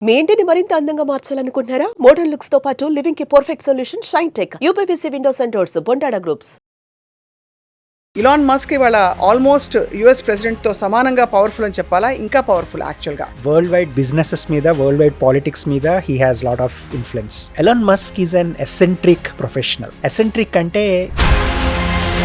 మీ ఇంటిని మరింత అందంగా మార్చాలనుకుంటున్నారా? మోడర్న్ లుక్స్ తో పాటు లివింగ్ కి perfect solution shine tech UPVC Windows and doors Bondada groups. Elon Musk ఇవాళ ఆల్మోస్ట్ యుఎస్ ప్రెసిడెంట్ తో సమానంగా పవర్ఫుల్ అని చెప్పాలా, ఇంకా పవర్ఫుల్ యాక్చువల్గా. వరల్డ్ వైడ్ బిజినెసెస్ మీద, వరల్డ్ వైడ్ పాలిటిక్స్ మీద he has lot of influence. Elon Musk is an eccentric professional. Eccentric అంటే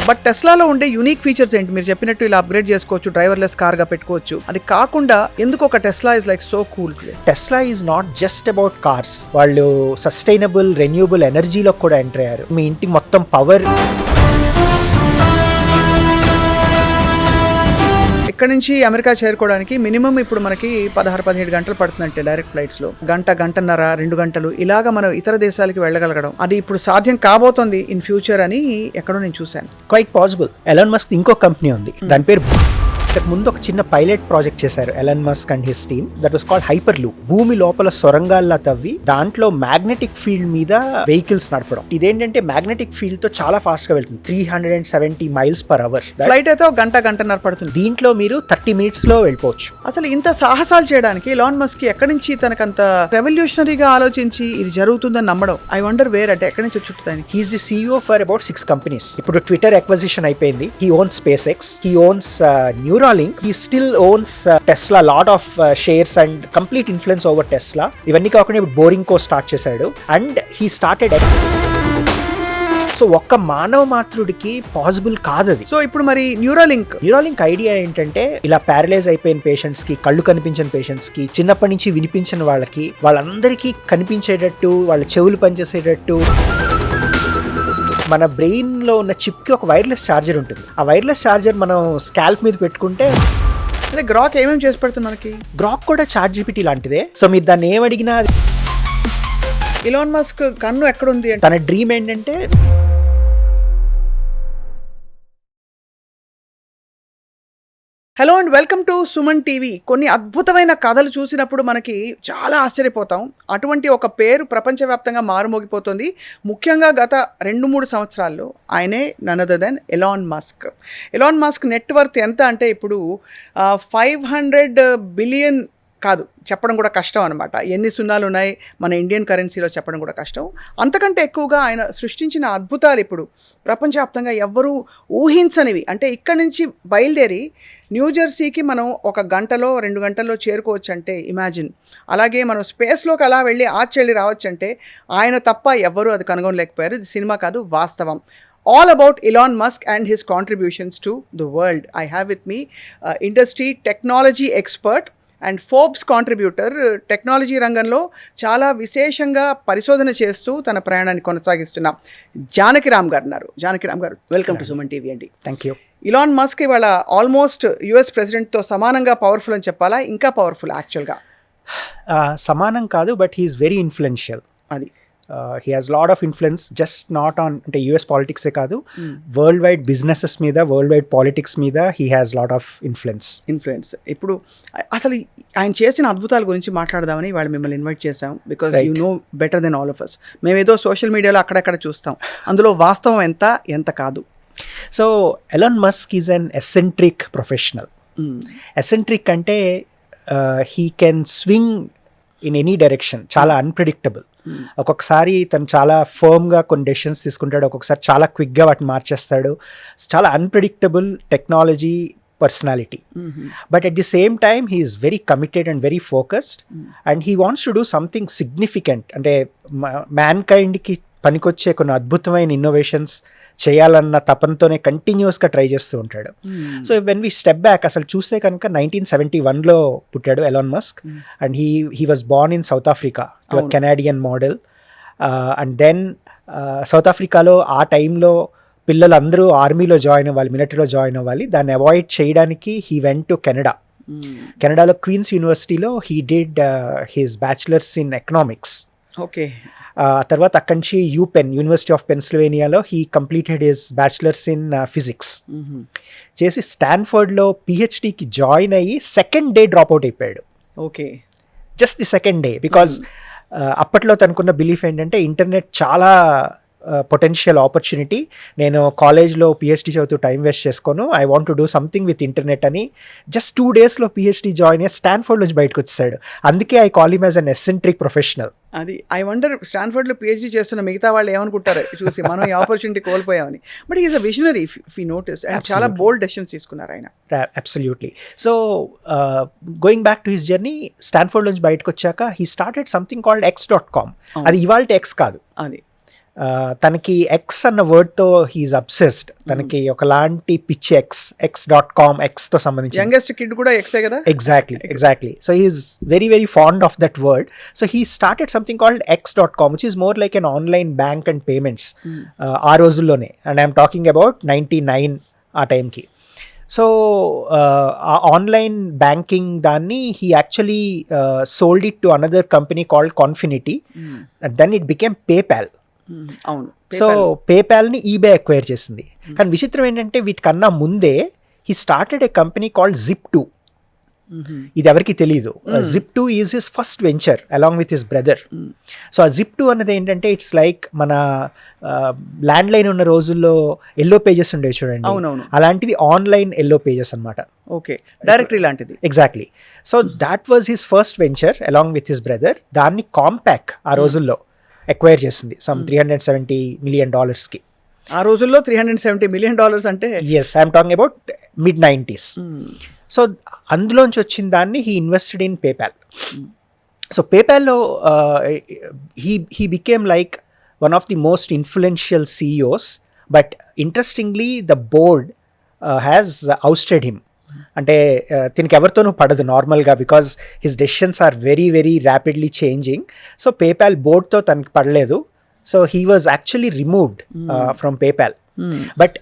బట్ టెస్లాలో ఉండే యూనిక్ ఫీచర్స్ ఏంటి? మీరు చెప్పినట్టు ఇలా అప్గ్రేడ్ చేసుకోవచ్చు, డ్రైవర్లెస్ కార్ గా పెట్టుకోవచ్చు. అది కాకుండా ఎందుకు ఒక Tesla is like so cool? Tesla is not just about cars. వాళ్ళు సస్టైనబుల్ రెన్యూబుల్ ఎనర్జీలో కూడా ఎంటర్ అయ్యారు. మీ ఇంటికి మొత్తం పవర్ ఇక్కడ నుంచి అమెరికా చేరుకోవడానికి మినిమం ఇప్పుడు మనకి 16-17 గంటలు పడుతుందంటే డైరెక్ట్ ఫ్లైట్స్ లో. గంటన్నర 2 గంటలు ఇలాగా మనం ఇతర దేశాలకి వెళ్ళగలగడం, అది ఇప్పుడు సాధ్యం కాబోతోంది ఇన్ ఫ్యూచర్ అని ఎక్కడో నేను చూశాను. Quite possible. ఎలాన్ మస్క్ ఇంకో కంపెనీ ఉంది, దాని పేరు ముందు ఒక చిన్న పైలట్ ప్రాజెక్ట్ చేశారు Elon Musk and his team. That was called hyper loop. భూమి లోపల సొరంగాల్లా తవ్వి దాంట్లో మ్యాగ్నెటిక్ ఫీల్డ్ మీద వెహికల్స్ నడపడం. ఇదేంటంటే మ్యాగ్నెటిక్ ఫీల్డ్ తో చాలా ఫాస్ట్ గా వెళ్తుంది, 370 మైల్స్ పర్ అవర్. ఫ్లైట్ అయితే గంటన్నర పడుతుంది. దీంట్లో మీరు 30 మినిట్స్ లో వెళ్ళిపోవచ్చు. అసలు ఇంత సాహసాలు చేయడానికి ఎలాన్ మస్క్ ఎక్కడి నుంచి తనకంత రెవల్యూషనరీగా ఆలోచించి ఇది జరుగుతుందని నమ్మడం? ఐ వండర్ వేర్, అంటే ఎక్కడి నుంచి చుట్టుతాయి. He is the CEO for about 6 companies. ఇప్పుడు ట్విట్టర్ ఎక్విజిషన్ అయిపోయింది. He owns SpaceX, he owns Neuralink. He still owns Tesla, lot of shares and complete influence over Tesla. ఇవన్నీ కాకుండా ఇప్పుడు బోరింగ్కో స్టార్ట్ చేశాడు. And he started. సో ఒక్క మానవ మాతృడికి possible కాదు అది. సో ఇప్పుడు మరి న్యూరాలింక్ ఐడియా ఏంటంటే, ఇలా ప్యారలైజ్ అయిపోయిన పేషెంట్స్ కి, కళ్ళు కనిపించిన పేషెంట్స్ కి, చిన్నప్పటి నుంచి వినిపించిన వాళ్ళకి, వాళ్ళందరికీ కనిపించేటట్టు, వాళ్ళ చెవులు పనిచేసేటట్టు మన బ్రెయిన్ లో ఉన్న చిప్ కి ఒక వైర్లెస్ ఛార్జర్ ఉంటుంది. ఆ వైర్లెస్ ఛార్జర్ మనం స్కాల్ప్ మీద పెట్టుకుంటే, అంటే గ్రాక్ ఏమేమి చేసి పెడుతుంది మనకి? గ్రాక్ కూడా ChatGPT లాంటిదే. సో మీరు దాన్ని ఏమడిగినా, ఎలాన్ మస్క్ కన్ను ఎక్కడుంది అంటే తన డ్రీమ్ ఏంటంటే hello and welcome to Suman TV. కొన్ని అద్భుతమైన కథలు చూసినప్పుడు మనకి చాలా ఆశ్చర్యపోతాం. అటువంటి ఒక పేరు ప్రపంచవ్యాప్తంగా మారుమోగిపోతుంది. ముఖ్యంగా గత 2-3 సంవత్సరాల్లో ఆయనే none other than Elon Musk. Elon Musk net worth ఎంత అంటే ఇప్పుడు 500 బిలియన్ కాదు, చెప్పడం కూడా కష్టం అనమాట. ఎన్ని సున్నాలు ఉన్నాయి మన ఇండియన్ కరెన్సీలో చెప్పడం కూడా కష్టం. అంతకంటే ఎక్కువగా ఆయన సృష్టించిన అద్భుతాలు ఇప్పుడు ప్రపంచవ్యాప్తంగా ఎవ్వరూ ఊహించనివి. అంటే ఇక్కడి నుంచి బయలుదేరి న్యూజెర్సీకి మనం 1 గంటలో 2 గంటల్లో చేరుకోవచ్చు అంటే ఇమాజిన్. అలాగే మనం స్పేస్లోకి అలా వెళ్ళి ఆర్చెళ్ళి రావచ్చు అంటే ఆయన తప్ప ఎవ్వరూ అది కనుగొనలేకపోయారు. ఇది సినిమా కాదు, వాస్తవం. All about Elon Musk and his contributions to the world. I have with me industry technology expert and Forbes contributor. Technology రంగంలో చాలా విశేషంగా పరిశోధన చేస్తూ తన ప్రయాణాన్ని కొనసాగిస్తున్న జానకిరామ్ గారు ఉన్నారు. జానకిరామ్ గారు, వెల్కమ్ టు సుమన్ టీవీ అండి. Thank you. ఇలాన్ మస్క్ ఇవాళ ఆల్మోస్ట్ యుఎస్ ప్రెసిడెంట్తో సమానంగా పవర్ఫుల్ అని చెప్పాలా, ఇంకా పవర్ఫుల్ యాక్చువల్గా? సమానం కాదు, బట్ హీఈస్ వెరీ ఇన్ఫ్లుయెన్షియల్. అది he has lot of influence, just not on అంటే యుఎస్ పాలిటిక్సే కాదు, వరల్డ్ వైడ్ బిజినెసెస్ మీద, వరల్డ్ వైడ్ పాలిటిక్స్ మీద he has lot of influence. ఇప్పుడు అసలు ఆయన చేసిన అద్భుతాల గురించి మాట్లాడదామని వాళ్ళు మిమ్మల్ని ఇన్వైట్ చేసాం. Because you know better than all of us. మేమేదో సోషల్ మీడియాలో అక్కడక్కడ చూస్తాం, అందులో వాస్తవం ఎంత కాదు. So Elon Musk is an eccentric professional. Eccentric అంటే he can swing in any direction. చాలా అన్ప్రెడిక్టబుల్. ఒక్కొక్కసారి తను చాలా ఫర్మ్గా కొన్ని డెసిషన్స్ తీసుకుంటాడు, ఒక్కొక్కసారి చాలా క్విక్గా వాటిని మార్చేస్తాడు. చాలా unpredictable technology personality. But at the same time he is very committed and very focused and he wants to do something significant. అంటే మ్యాన్ కైండ్కి పనికొచ్చే కొన్ని అద్భుతమైన ఇన్నోవేషన్స్ చేయాలన్న తపనతోనే కంటిన్యూస్గా ట్రై చేస్తూ ఉంటాడు. So when we step back అసలు చూస్తే కనుక 1971లో పుట్టాడు Elon Musk. And he was born in South Africa, Canadian model. And then South ఆఫ్రికాలో ఆ టైంలో పిల్లలందరూ ఆర్మీలో జాయిన్ అవ్వాలి, మిలిటరీలో జాయిన్ అవ్వాలి. దాన్ని అవాయిడ్ చేయడానికి హీ వెంట్ టు కెనడా. కెనడాలో క్వీన్స్ యూనివర్సిటీలో he did his bachelors in economics. Okay. తర్వాత అక్కడి నుంచి యూనివర్సిటీ ఆఫ్ పెన్సిల్వేనియాలో he completed his bachelors in physics చేసి స్టాన్ఫర్డ్లో PhDకి జాయిన్ అయ్యి సెకండ్ డే డ్రాప్ అవుట్ అయిపోయాడు. Okay. Just the second day. Because అప్పట్లో తనకున్న బిలీఫ్ ఏంటంటే ఇంటర్నెట్ చాలా పొటెన్షియల్ ఆపర్చునిటీ, నేను కాలేజ్లో పిహెచ్డి చదువుతూ టైం వేస్ట్ చేసుకోను, I want to do something with internet అని జస్ట్ 2 daysలో పిహెచ్డి జాయిన్ అయ్యి స్టాన్ఫోర్డ్ నుంచి బయటకు వచ్చేసాడు. అందుకే I call him as an eccentric professional. అది ఐ వండర్ స్టాన్ఫర్డ్లో పిహెచ్డి చేస్తున్న మిగతా వాళ్ళు ఏమనుకుంటారు చూసి మనం ఈ ఆపర్చునిటీ కోల్పోయామని. But is a visionary if you notice, and చాలా బోల్డ్ డెసిషన్స్ తీసుకున్నారు ఆయన. Absolutely. So going back to his journey, Stanford నుంచి బయటకు వచ్చాక he started something called x.com. అది ఇవాళ ఎక్స్ కాదు, అది తనకి ఎక్స్ అన్న వర్డ్తో హీఈస్ అబ్సెస్డ్. తనకి ఒకలాంటి పిచ్చి x.com, ఎక్స్తో సంబంధించి. యంగెస్ట్ కిడ్ కూడా ఎక్సే కదా. Exactly. So he's very very fond of that word. So he started something called x.com, which is more like an online bank and payments ఆ రోజుల్లోనే. అండ్ ఐఎమ్ టాకింగ్ అబౌట్ 99 ఆ టైంకి. So ఆ online banking దాన్ని he actually sold it to another company called Confinity. Then it became PayPal. అవును. So పేపాల్ని eBay acquire చేసింది. కానీ విచిత్రం ఏంటంటే వీటికన్నా ముందే he started a company called Zip2. ఇది ఎవరికి తెలియదు. Zip2 is his first venture along with his brother. So ఆ Zip2 అనేది ఏంటంటే ఇట్స్ లైక్ మన ల్యాండ్ లైన్ ఉన్న రోజుల్లో ఎల్లో పేజెస్ ఉండేవి చూడండి. అవునవును. అలాంటిది ఆన్లైన్ ఎల్లో పేజెస్ అనమాట. ఓకే, డైరెక్టరీ లాంటిది. Exactly. So that was his first venture along with his brother. దాన్ని కాంపాక్ ఆ రోజుల్లో ఎక్వైర్ చేసింది సమ్ $370 million. ఆ రోజుల్లో $370 million అంటే yes, I'm talking about mid-90s. So అందులోంచి వచ్చిన దాన్ని he invested in PayPal. So పేపాల్లో he became like one of the most influential CEOs. But interestingly the board has ousted him. అంటే దీనికి ఎవరితోనూ పడదు నార్మల్గా, because his decisions are very very rapidly changing. So PayPal బోర్డ్తో తనకి పడలేదు. So he was actually removed from PayPal. But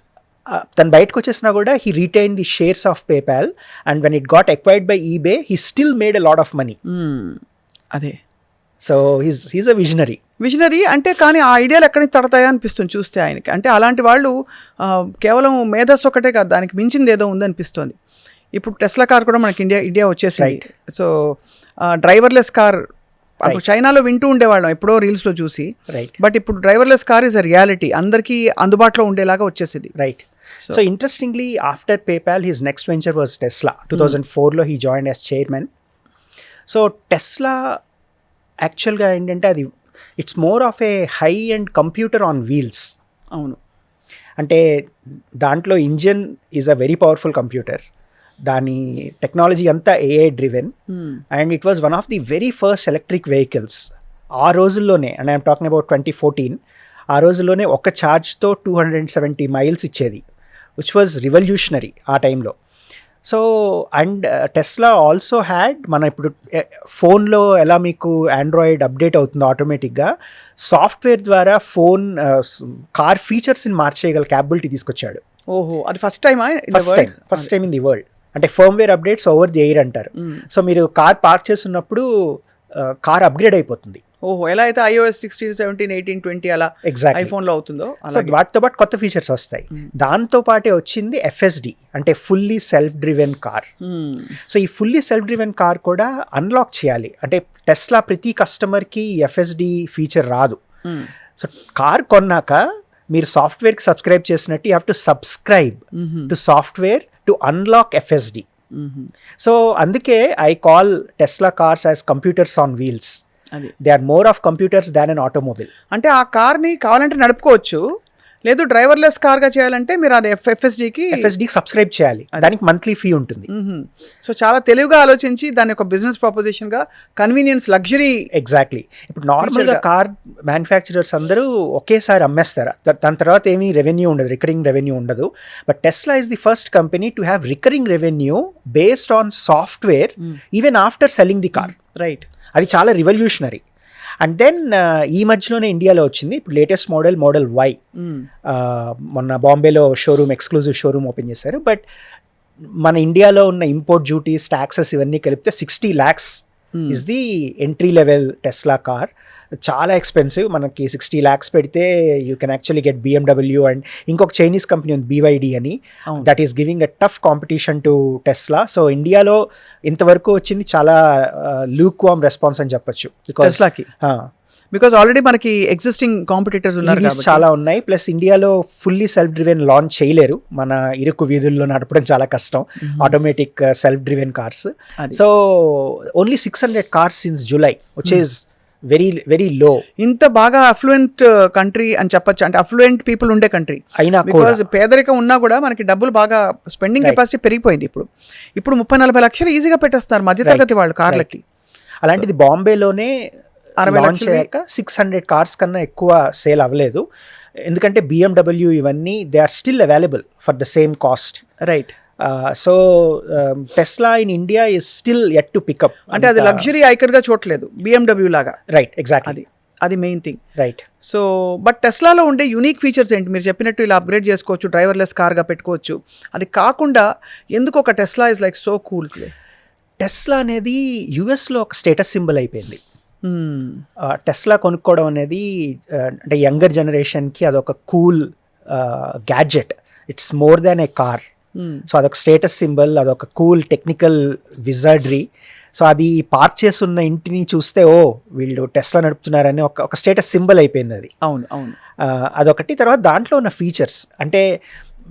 తను బయటకు వచ్చేసినా కూడా he retain the shares of PayPal. And when it got acquired by eBay he still made a lot of money. అదే. So he's a visionary అంటే, కానీ ఆ ఐడియాలు ఎక్కడి నుంచి తడతాయా అనిపిస్తుంది చూస్తే ఆయనకి. అంటే అలాంటి వాళ్ళు కేవలం మేధస్సు ఒకటే కాదు, దానికి మించింది ఏదో ఉందనిపిస్తుంది. ఇప్పుడు టెస్లా కార్ కూడా మనకి ఇండియా వచ్చేసింది. సో డ్రైవర్లెస్ కార్ అప్పుడు చైనాలో వింటూ ఉండేవాళ్ళం ఎప్పుడో రీల్స్లో చూసి. బట్ ఇప్పుడు driverless car is a reality, అందరికీ అందుబాటులో ఉండేలాగా వచ్చేసింది. Right. So interestingly after PayPal his next venture was Tesla. 2004లో he join as chairman. So Tesla యాక్చువల్గా ఏంటంటే అది it's more of a high and computer on wheels. అవును. అంటే దాంట్లో engine is a very powerful computer. దాని technology అంతా AI driven. And it was one of the very first electric vehicles ఆ రోజుల్లోనే. And I'm talking about 2014. ఆ రోజుల్లోనే ఒక ఛార్జ్తో 270 miles ఇచ్చేది, విచ్ వాజ్ రివల్యూషనరీ ఆ టైంలో. So and Tesla also had, మన ఇప్పుడు ఫోన్లో ఎలా మీకు ఆండ్రాయిడ్ అప్డేట్ అవుతుందో ఆటోమేటిక్గా, సాఫ్ట్వేర్ ద్వారా ఫోన్ కార్ ఫీచర్స్ని మార్చేయగల క్యాపబిలిటీ తీసుకొచ్చాడు. ఓహో, అది first time in the world. అంటే firmware updates over the air అంటారు. సో మీరు కార్ పార్క్ చేస్తున్నప్పుడు కార్ అప్గ్రేడ్ అయిపోతుంది. ఓహో, ఎలా అయితే iOS 16, 17, 18, 20 అలా ఐఫోన్లో అవుతుందో. సో వాటితో పాటు కొత్త ఫీచర్స్ వస్తాయి. దాంతో పాటే వచ్చింది FSD, అంటే fully self driven car. So ఈ ఫుల్లీ సెల్ఫ్ డ్రివెన్ కార్ కూడా అన్లాక్ చేయాలి. అంటే టెస్లా ప్రతి కస్టమర్కి FSD ఫీచర్ రాదు. సో కార్ కొన్నాక మీరు సాఫ్ట్వేర్కి సబ్స్క్రైబ్ చేసినట్టు you have to subscribe to software to unlock FSD. So అందుకే I call Tesla cars as computers on wheels. They are more of computers than an automobile. అంటే ఆ కార్ని కావాలంటే నడుపుకోవచ్చు, లేదు డ్రైవర్లెస్ కార్గా చేయాలంటే మీరు అది FSDకి సబ్స్క్రైబ్ చేయాలి. దానికి మంత్లీ ఫీ ఉంటుంది. సో చాలా తెలివిగా ఆలోచించి దాని ఒక బిజినెస్ ప్రపోజిషన్గా కన్వీనియన్స్, లగ్జరీ. ఎగ్జాక్ట్లీ. ఇప్పుడు నార్మల్గా కార్ మ్యానుఫ్యాక్చరర్స్ అందరూ ఒకేసారి అమ్మేస్తారు, దాని తర్వాత ఏమీ రెవెన్యూ ఉండదు, రికరింగ్ రెవెన్యూ ఉండదు. But Tesla is the first company to have recurring revenue based on software even after selling the car. Right. అది చాలా రివల్యూషనరీ. అండ్ దెన్ ఈ మధ్యలోనే ఇండియాలో వచ్చింది ఇప్పుడు లేటెస్ట్ మోడల్ Y. మొన్న బాంబేలో ఎక్స్క్లూజివ్ షోరూమ్ ఓపెన్ చేశారు. బట్ మన ఇండియాలో ఉన్న ఇంపోర్ట్ డ్యూటీస్, ట్యాక్సెస్ ఇవన్నీ కలిపితే 60 lakhs is the entry level Tesla car. చాలా ఎక్స్పెన్సివ్. మనకి 60 lakhs పెడితే you can actually get BMW and ఇంకొక చైనీస్ కంపెనీ ఉంది BYD అని. That is giving a tough competition to Tesla. So ఇండియాలో ఇంతవరకు వచ్చింది చాలా లూక్ వామ్ రెస్పాన్స్ అని చెప్పొచ్చు. టెస్లాకి బికాజ్ ఆల్రెడీ మనకి ఎగ్జిస్టింగ్ కాంపిటీటర్స్ ఉన్నారు EVs కాబట్టి. చాలా ఉన్నాయి. ప్లస్ ఇండియాలో ఫుల్లీ సెల్ఫ్ డ్రివెన్ లాంచ్ చేయలేరు, మన ఇరుకు వీధుల్లో నడపడం చాలా కష్టం ఆటోమేటిక్ సెల్ఫ్ డ్రివెన్ కార్స్. అది. So only 600 cars since July, which is very very low. ఇంత బాగా అఫ్లూయెంట్ కంట్రీ అని చెప్పొచ్చు, అంటే అఫ్లూయెంట్ పీపుల్ ఉండే కంట్రీ. అయినా కూడా బికాజ్ పేదరికం ఉన్నా కూడా మనకి డబ్బులు బాగా స్పెండింగ్ కెపాసిటీ పెరిగిపోయింది. ఇప్పుడు 30-40 లక్షలు ఈజీగా పెట్టేస్తారు మధ్యతరగతి వాళ్ళు కార్లకి. అలాంటిది బాంబేలోనే 60 లాంచ్ లక్షలు అయ్యాక 600 కార్స్ కన్నా ఎక్కువ సేల్ అవ్వలేదు. ఎందుకంటే BMW ఇవన్నీ they are still available for the same cost. Right. So Tesla in India is still yet to pick up. అంటే అది లగ్జరీ ఐకన్ గా చూడలేదు BMW లాగా. రైట్, ఎగ్జాక్ట్లీ, అది main thing. Right. So but టెస్లాలో ఉండే యూనిక్ ఫీచర్స్ ఏంటి? మీరు చెప్పినట్టు ఇలా అప్గ్రేడ్ చేసుకోవచ్చు, డ్రైవర్లెస్ కార్గా పెట్టుకోవచ్చు. అది కాకుండా ఎందుకు ఒక Tesla is like so cool? Tesla అనేది యుఎస్లో ఒక స్టేటస్ సింబల్ అయిపోయింది. టెస్లా కొనుక్కోవడం అనేది అంటే యంగర్ జనరేషన్కి అదొక cool gadget. It's more than A car. So అదొక స్టేటస్ సింబల్, అదొక కూల్ టెక్నికల్ విజర్డరీ. సో అది పార్క్ చేస్తున్న ఇంటిని చూస్తే ఓ వీళ్ళు టెస్లా నడుపుతున్నారని ఒక స్టేటస్ సింబల్ అయిపోయింది అది. అవును, అవును. అదొకటి. తర్వాత దాంట్లో ఉన్న ఫీచర్స్, అంటే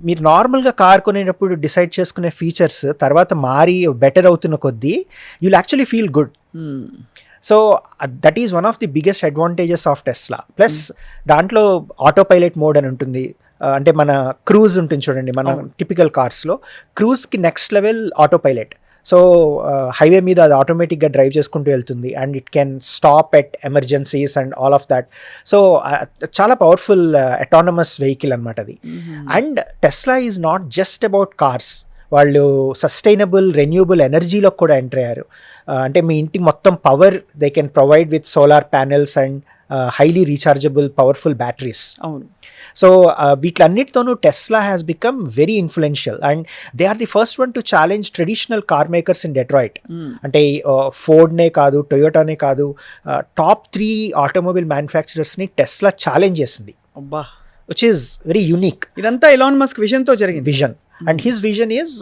మీరు నార్మల్గా కార్ కొనేటప్పుడు డిసైడ్ చేసుకునే ఫీచర్స్ తర్వాత మారి బెటర్ అవుతున్న కొద్దీ you'll actually feel good. So that is one of the biggest advantages of Tesla. Plus దాంట్లో ఆటో పైలట్ మోడ్ అని ఉంటుంది. అంటే మన క్రూజ్ ఉంటుంది చూడండి, మన టిపికల్ కార్స్లో క్రూజ్కి next level autopilot. So highway మీద అది ఆటోమేటిక్గా డ్రైవ్ చేసుకుంటూ వెళ్తుంది and it can stop at emergencies and all of that. So చాలా పవర్ఫుల్ అటానమస్ వెహికల్ అనమాట అది. And Tesla is not just about cars. వాళ్ళు సస్టైనబుల్ రెన్యూబుల్ ఎనర్జీలో కూడా ఎంటర్ అయ్యారు. అంటే మీ ఇంటి మొత్తం power they can provide with solar panels and highly rechargeable powerful batteries. అవును. సో వీటిలన్నిటితోనూ Tesla has become very influential and they are the first one to challenge traditional car makers in Detroit. అంటే ఫోర్డ్నే కాదు, టొయోటానే కాదు, top 3 automobile మ్యానుఫ్యాక్చరర్స్ని Tesla challenge చేసింది. అబ్బా, విచ్ ఈస్ వెరీ యూనిక్. ఇదంతా ఎలాన్ మస్క్ విజన్తో జరిగింది. Vision. And his vision is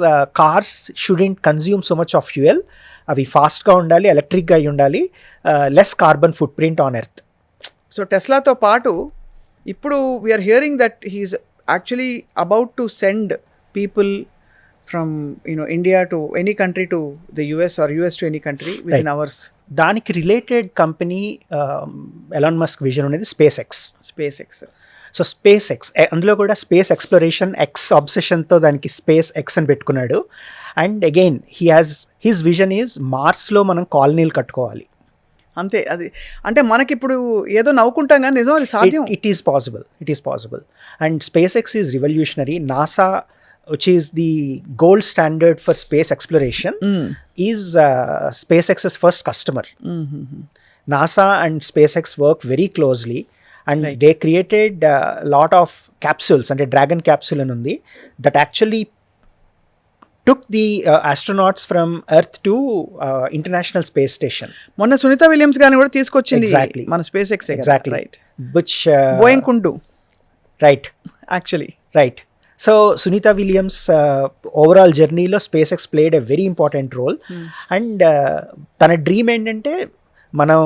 cars shouldn't consume so much of fuel. అవి ఫాస్ట్గా ఉండాలి, ఎలక్ట్రిక్గా అయి ఉండాలి, less carbon footprint on earth. So టెస్లాతో పాటు ఇప్పుడు we're hearing that he's actually about to send people from India to any country to the US or US to any country within hours. దానికి related company Elon Musk vision అనేది SpaceX. So SpaceX, అందులో కూడా space exploration X ఆబ్సెషన్తో దానికి space X అని పెట్టుకున్నాడు. And again his vision is మార్స్లో మనం కాలనీలు కట్టుకోవాలి. అంతే. అది అంటే మనకిప్పుడు ఏదో నవ్వుకుంటాం కానీ నిజం అది సాధ్యం. It is possible. And space X is revolutionary. NASA which is the gold standard for space exploration is SpaceX's first customer. NASA and SpaceX work very closely and they created a lot of capsules, and a Dragon capsule అని ఉంది that actually took the astronauts from Earth to International Space Station. మొన్న Sunitha Williams గారిని కూడా తీసుకొచ్చింది Exactly. మన SpaceX. Exactly. Right. Which Boeing కుండు. Right. Actually right. So Sunita Williams overall జర్నీలో SpaceX played a very important role. And తన dream ఏంటంటే మనం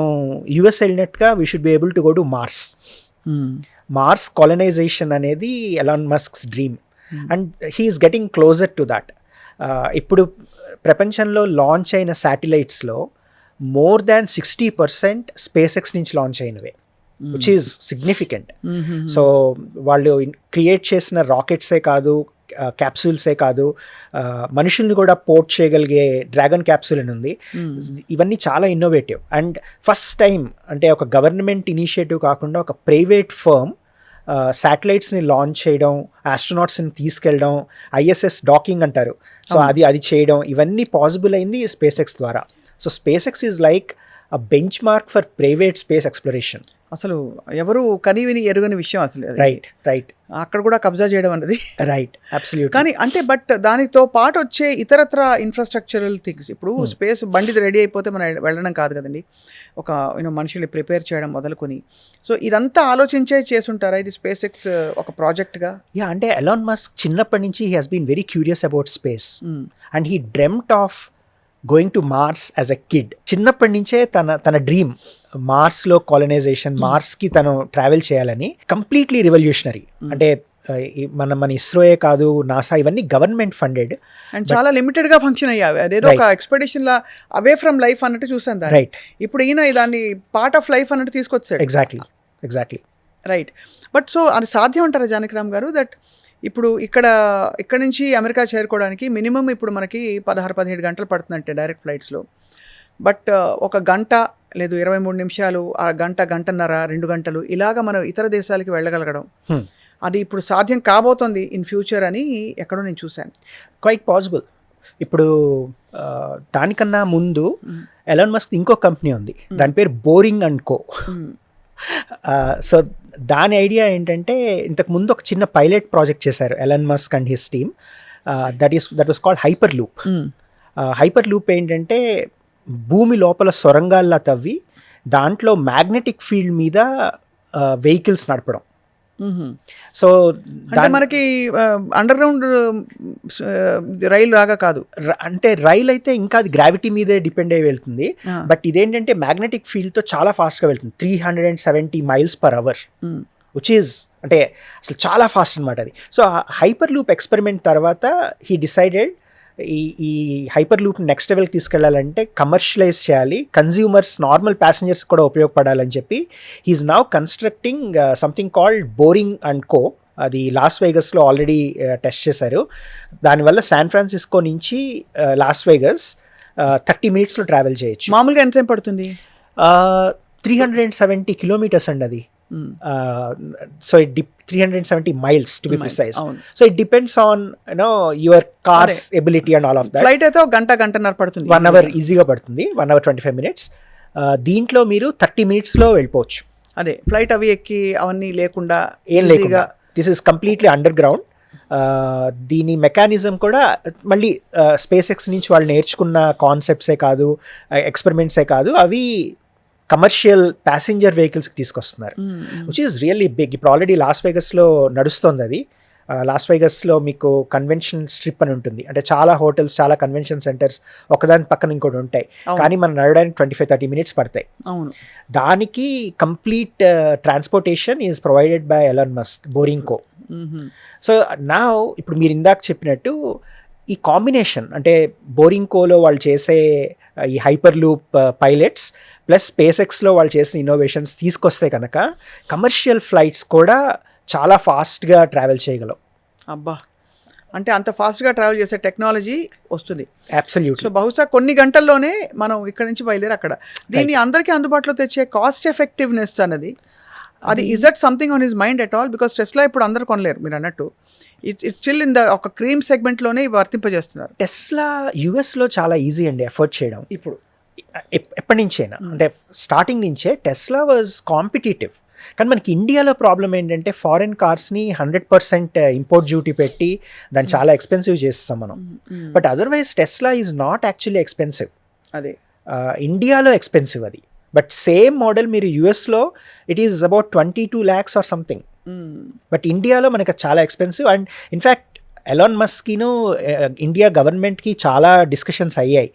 యుఎస్ వెళ్ళినట్టుగా we should be able to go to Mars colonisation అనేది Elon Musk's dream. And he's getting closer to that. ఇప్పుడు ప్రపంచంలో launch అయిన శాటిలైట్స్లో మోర్ దాన్ 60% స్పేస్ ఎక్స్ నుంచి లాంచ్ అయినవే, విచ్ ఈజ్ సిగ్నిఫికెంట్. సో వాళ్ళు క్రియేట్ చేసిన రాకెట్సే కాదు, క్యాప్సూల్సే కాదు, మనుషుల్ని కూడా పోర్ట్ చేయగలిగే డ్రాగన్ క్యాప్సూల్ అని ఉంది. ఇవన్నీ చాలా ఇన్నోవేటివ్. అండ్ ఫస్ట్ టైం అంటే ఒక గవర్నమెంట్ ఇనిషియేటివ్ కాకుండా ఒక ప్రైవేట్ ఫర్మ్ శాటిలైట్స్ని లాంచ్ చేయడం, ఆస్ట్రోనాట్స్ని తీసుకెళ్ళడం, ISS డాకింగ్ అంటారు, సో అది చేయడం, ఇవన్నీ పాసిబుల్ అయింది స్పేస్ ఎక్స్ ద్వారా. So space X is like a benchmark for private space exploration. అసలు ఎవరు కనివిని ఎరుగని విషయం అసలు. రైట్. అక్కడ కూడా కబ్జా చేయడం అనేది. Right, absolutely. కానీ అంటే బట్ దానితో పాటు వచ్చే ఇతరత్ర ఇన్ఫ్రాస్ట్రక్చరల్ థింగ్స్, ఇప్పుడు స్పేస్ బండి రెడీ అయిపోతే మనం వెళ్ళడం కాదు కదండి, ఒక మనుషుల్ని ప్రిపేర్ చేయడం మొదలుకొని. సో ఇదంతా ఆలోచించే చేసుంటారా ఇది స్పేస్ ఎక్స్ ఒక ప్రాజెక్ట్గా? యా, అంటే ఎలాన్ మస్క్ చిన్నప్పటి నుంచి he has been very curious about space and he dreamt of going to Mars as a kid. చిన్నప్పటి నుంచే తన డ్రీమ్ మార్స్లో కాలనైజేషన్, మార్స్కి తను ట్రావెల్ చేయాలని. Completely revolutionary. అంటే మన ఇస్రోయే కాదు, నాసా, ఇవన్నీ గవర్నమెంట్ ఫండెడ్ అండ్ చాలా లిమిటెడ్ గా ఫంక్షన్ అయ్యావి. అదేదో ఒక expedition law away from life అన్నట్టు చూసాను దాన్ని. రైట్. ఇప్పుడు ఈయన దాన్ని పార్ట్ ఆఫ్ లైఫ్ అన్నట్టు తీసుకొచ్చాడు. Exactly right. బట్ సో అది సాధ్యం అంటారా జానకిరామ్ గారు? దట్ ఇప్పుడు ఇక్కడ నుంచి అమెరికా చేరుకోవడానికి మినిమం ఇప్పుడు మనకి 16-17 గంటలు పడుతుందంటే డైరెక్ట్ ఫ్లైట్స్లో. బట్ ఒక గంట లేదు 23 నిమిషాలు, ఆ గంటన్నర, 2 గంటలు ఇలాగా మనం ఇతర దేశాలకి వెళ్ళగలగడం, అది ఇప్పుడు సాధ్యం కాబోతోంది ఇన్ ఫ్యూచర్ అని ఎక్కడో నేను చూశాను. Quite possible. ఇప్పుడు దానికన్నా ముందు ఎలాన్ మస్క్ ఇంకో కంపెనీ ఉంది, దాని పేరు బోరింగ్ అండ్ కో. సో దాని ఐడియా ఏంటంటే, ఇంతకు ముందు ఒక చిన్న పైలట్ ప్రాజెక్ట్ చేశారు Elon Musk and his team. That was called hyper loop. Hyper loop ఏంటంటే, భూమి లోపల సొరంగాల్లా తవ్వి దాంట్లో మ్యాగ్నెటిక్ ఫీల్డ్ మీద వెహికల్స్ నడపడం. సో మనకి అండర్ గ్రౌండ్ రైలు రాగా కాదు, అంటే రైలు అయితే ఇంకా అది గ్రావిటీ మీదే డిపెండ్ అయ్యి వెళ్తుంది. బట్ ఇదేంటంటే మ్యాగ్నెటిక్ ఫీల్డ్తో చాలా ఫాస్ట్గా వెళ్తుంది, 370 mph, విచ్ ఈజ్ అంటే అసలు చాలా ఫాస్ట్ అనమాట అది. సో హైపర్ లూప్ ఎక్స్పెరిమెంట్ తర్వాత హీ డిసైడెడ్ ఈ హైపర్ లూప్ నెక్స్ట్ లెవెల్కి తీసుకెళ్లాలంటే కమర్షియలైజ్ చేయాలి, కన్జ్యూమర్స్, నార్మల్ ప్యాసింజర్స్ కూడా ఉపయోగపడాలని చెప్పి he's now constructing something called boring and co. అది లాస్ వేగస్లో ఆల్రెడీ టెస్ట్ చేశారు. దానివల్ల శాన్ ఫ్రాన్సిస్కో నుంచి లాస్ వేగస్ 30 minutes ట్రావెల్ చేయొచ్చు. మామూలుగా ఎంతసేపు పడుతుంది? 370 kilometers అండి అది. So 370 miles to be precise. So it depends on your car's ability and all of that. Flight అయితే గంటన్నర పడుతుంది, 1 hour ఈజీగా పడుతుంది, 1 hour 25 minutes. దీంట్లో మీరు 30 minutes వెళ్ళిపోవచ్చు. అదే ఫ్లైట్ అవి ఎక్కి అవన్నీ లేకుండా ఏం లేకుండా. This is completely under ground. దీని మెకానిజం కూడా మళ్ళీ స్పేస్ ఎక్స్ నుంచి వాళ్ళు నేర్చుకున్న కాన్సెప్ట్సే కాదు, ఎక్స్పెరిమెంట్సే కాదు, అవి కమర్షియల్ ప్యాసింజర్ వెహికల్స్కి తీసుకొస్తున్నారు, విచ్ ఈస్ రియల్లీ బిగ్. ఇప్పుడు ఆల్రెడీ లాస్ వేగస్లో నడుస్తుంది అది. లాస్ వేగస్లో మీకు కన్వెన్షన్ స్ట్రిప్ అని ఉంటుంది, అంటే చాలా హోటల్స్, చాలా కన్వెన్షన్ సెంటర్స్ ఒకదాని పక్కన ఇంకోటి ఉంటాయి, కానీ మనం నడవడానికి 25-30 minutes పడతాయి. దానికి complete transportation is provided by Elon Musk, boring co. So నా ఇప్పుడు మీరు ఇందాక చెప్పినట్టు ఈ కాంబినేషన్, అంటే బోరింగ్ కోలో వాళ్ళు చేసే ఈ hyperloop pilots plus space ఎక్స్లో వాళ్ళు చేసిన ఇన్నోవేషన్స్ తీసుకొస్తే కనుక కమర్షియల్ ఫ్లైట్స్ కూడా చాలా ఫాస్ట్గా ట్రావెల్ చేయగలం. అబ్బా, అంటే అంత ఫాస్ట్గా ట్రావెల్ చేసే టెక్నాలజీ వస్తుంది. అబ్సల్యూట్లీ. సో బహుశా కొన్ని గంటల్లోనే మనం ఇక్కడ నుంచి బయలుదేరి అక్కడ దీన్ని అందరికీ అందుబాటులో తెచ్చే కాస్ట్ ఎఫెక్టివ్నెస్ అన్నది, అది is that something on his mind at all? Because Tesla ఇప్పుడు అందరు కొనలేరు మీరు అన్నట్టు. ఇట్స్ స్టిల్ ఇన్ ద ఒక క్రీమ్ సెగ్మెంట్లోనే వర్తింపజేస్తున్నారు. టెస్లా యూఎస్లో చాలా ఈజీ అండి ఎఫర్ట్ చేయడం. ఇప్పుడు ఎప్పటి నుంచైనా, అంటే స్టార్టింగ్ నుంచే టెస్లా వాజ్ కాంపిటేటివ్. కానీ మనకి ఇండియాలో ప్రాబ్లం ఏంటంటే ఫారెన్ కార్స్ని 100% ఇంపోర్ట్ డ్యూటీ పెట్టి దాన్ని చాలా ఎక్స్పెన్సివ్ చేస్తాం మనం. But otherwise Tesla is not actually expensive. అదే ఇండియాలో ఎక్స్పెన్సివ్ అది. బట్ సేమ్ మోడల్ మీరు యూఎస్లో it is about 22 lakhs or something. But ఇండియాలో మనకి చాలా ఎక్స్పెన్సివ్. అండ్ ఇన్ఫ్యాక్ట్ ఎలాన్ మస్క్ను ఇండియా గవర్నమెంట్కి చాలా డిస్కషన్స్ అయ్యాయి.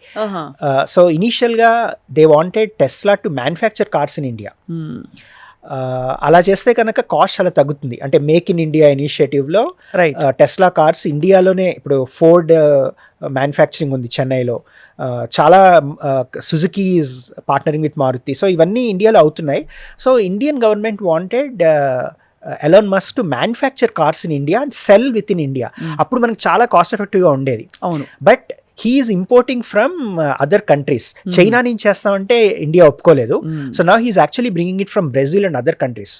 సో ఇనీషియల్గా they wanted Tesla to manufacture cars in India. అలా చేస్తే కనుక కాస్ట్ చాలా తగ్గుతుంది. అంటే మేక్ ఇన్ ఇండియా ఇనిషియేటివ్లో టెస్లా కార్స్ ఇండియాలోనే, ఇప్పుడు ఫోర్డ్ మ్యానుఫ్యాక్చరింగ్ ఉంది చెన్నైలో, చాలా Suzuki is partnering with Maruti. సో ఇవన్నీ ఇండియాలో అవుతున్నాయి. So Indian government wanted Elon Musk to manufacture cars in India and sell with in India. అప్పుడు మనకు చాలా కాస్ట్ ఎఫెక్టివ్గా ఉండేది. అవును. But he's importing from other countries. China నుంచి చేస్తామంటే ఇండియా ఒప్పుకోలేదు. So now he's actually bringing it from Brazil and other countries.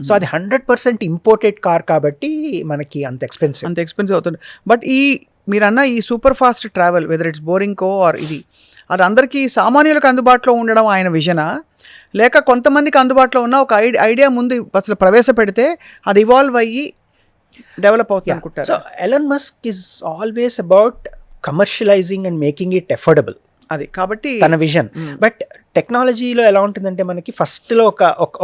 So అది 100% ఇంపోర్టెడ్ కార్ కాబట్టి మనకి అంత ఎక్స్పెన్సివ్ అవుతుంది. బట్ మీరన్న ఈ super fast travel, whether it's boring co or అది అందరికీ సామాన్యులకు అందుబాటులో ఉండడం ఆయన విజనా, లేక కొంతమందికి అందుబాటులో ఉన్న ఒక ఐడియా ముందు అసలు ప్రవేశపెడితే అది ఇవాల్వ్ అయ్యి డెవలప్ అవుతుంది అనుకుంటారు? So Elon Musk is always about commercialising and making it affordable. అది కాబట్టి తన విజన్. బట్ టెక్నాలజీలో ఎలా ఉంటుందంటే మనకి ఫస్ట్లో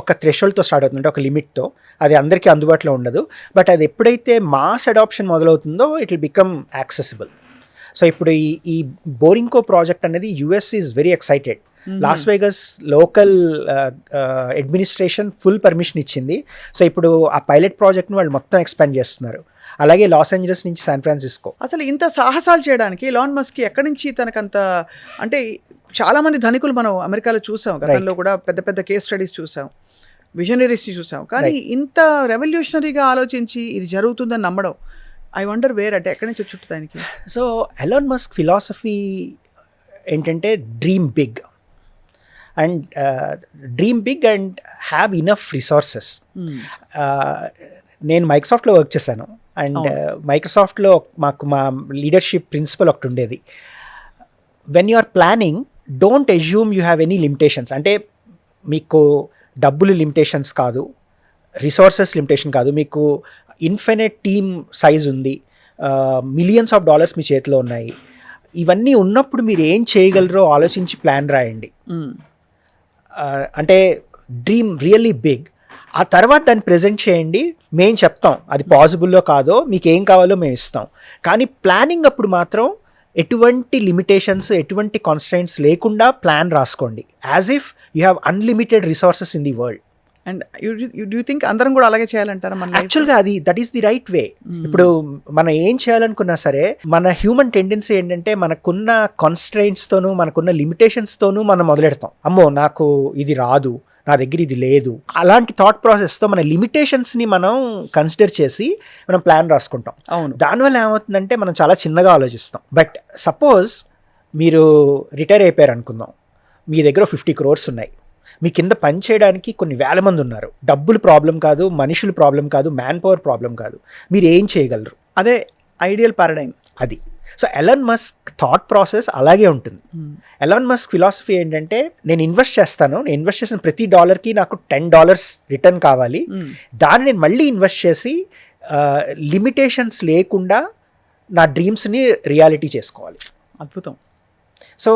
ఒక థ్రెషోల్డ్తో స్టార్ట్ అవుతుంది, అంటే ఒక లిమిట్తో. అది అందరికీ అందుబాటులో ఉండదు. బట్ అది ఎప్పుడైతే మాస్ అడాప్షన్ మొదలవుతుందో it will become accessible. So ఇప్పుడు ఈ బోరింకో ప్రాజెక్ట్ అనేది US is very excited. Las Vegas local administration full permission ఇచ్చింది. సో ఇప్పుడు ఆ పైలట్ ప్రాజెక్ట్ని వాళ్ళు మొత్తం ఎక్స్పాండ్ చేస్తున్నారు. అలాగే లాస్ ఏంజలస్ నుంచి శాన్ ఫ్రాన్సిస్కో. అసలు ఇంత సాహసాలు చేయడానికి ఎలాన్ మస్క్ ఎక్కడి నుంచి తనకంత, అంటే చాలా మంది ధనికులు మనం అమెరికాలో చూసాం, గతంలో కూడా పెద్ద పెద్ద కేస్ స్టడీస్ చూసాం, విజనరీస్ చూసాం, కానీ ఇంత రెవల్యూషనరీగా ఆలోచించి ఇది జరుగుతుందని నమ్మడం, ఐ వండర్ వేర్ అంటే ఎక్కడి నుంచి వచ్చి దానికి. సో ఎలాన్ మస్క్ ఫిలాసఫీ ఏంటంటే dream big and have enough resources. నేను మైక్రోసాఫ్ట్లో వర్క్ చేశాను అండ్ మైక్రోసాఫ్ట్లో మా లీడర్షిప్ ప్రిన్సిపల్ ఒకటి ఉండేది, when you are planning don't assume you have any limitations. అంటే మీకు డబ్బులు లిమిటేషన్స్ కాదు, రిసోర్సెస్ లిమిటేషన్ కాదు, మీకు ఇన్ఫినిట్ టీమ్ సైజ్ ఉంది, మిలియన్స్ ఆఫ్ డాలర్స్ మీ చేతిలో ఉన్నాయి. ఇవన్నీ ఉన్నప్పుడు మీరు ఏం చేయగలరో ఆలోచించి ప్లాన్ రాయండి. అంటే డ్రీమ్ రియల్లీ బిగ్. ఆ తర్వాత దాన్ని ప్రజెంట్ చేయండి, మేము చెప్తాం అది పాసిబుల్లో కాదో, మీకు ఏం కావాలో మేము ఇస్తాం. కానీ ప్లానింగ్ అప్పుడు మాత్రం ఎటువంటి లిమిటేషన్స్, ఎటువంటి కాన్స్ట్రైంట్స్ లేకుండా ప్లాన్ రాసుకోండి, as if you have unlimited resources in the world. And you think అందరం కూడా అలాగే చేయాలంటారా? యాక్చువల్గా that is the right way. ఇప్పుడు మనం ఏం చేయాలనుకున్నా సరే మన హ్యూమన్ టెండెన్సీ ఏంటంటే మనకున్న కాన్స్ట్రైంట్స్తోనూ మనకున్న లిమిటేషన్స్తోనూ మనం మొదలెడతాం. అమ్మో నాకు ఇది రాదు, నా దగ్గర ఇది లేదు, అలాంటి థాట్ ప్రాసెస్తో మన లిమిటేషన్స్ని మనం కన్సిడర్ చేసి మనం ప్లాన్ రాసుకుంటాం. అవును. దానివల్ల ఏమవుతుందంటే మనం చాలా చిన్నగా ఆలోచిస్తాం. బట్ సపోజ్ మీరు రిటైర్ అయిపోయారు అనుకుందాం, మీ దగ్గర 50 crores ఉన్నాయి, మీ కింద పని చేయడానికి కొన్ని వేల మంది ఉన్నారు. డబ్బులు ప్రాబ్లం కాదు, మనుషులు ప్రాబ్లం కాదు, మ్యాన్ పవర్ ప్రాబ్లం కాదు, మీరు ఏం చేయగలరు? అదే ఐడియల్ పారాడైమ్ అది. So Elon Musk thought process అలాగే ఉంటుంది. ఎలాన్ మస్క్ ఫిలాసఫీ ఏంటంటే నేను ఇన్వెస్ట్ చేస్తాను, నేను ఇన్వెస్ట్ చేసిన ప్రతి డాలర్కి నాకు $10 రిటర్న్ కావాలి, దాన్ని నేను మళ్ళీ ఇన్వెస్ట్ చేసి లిమిటేషన్స్ లేకుండా నా డ్రీమ్స్ని రియాలిటీ చేసుకోవాలి. అద్భుతం. So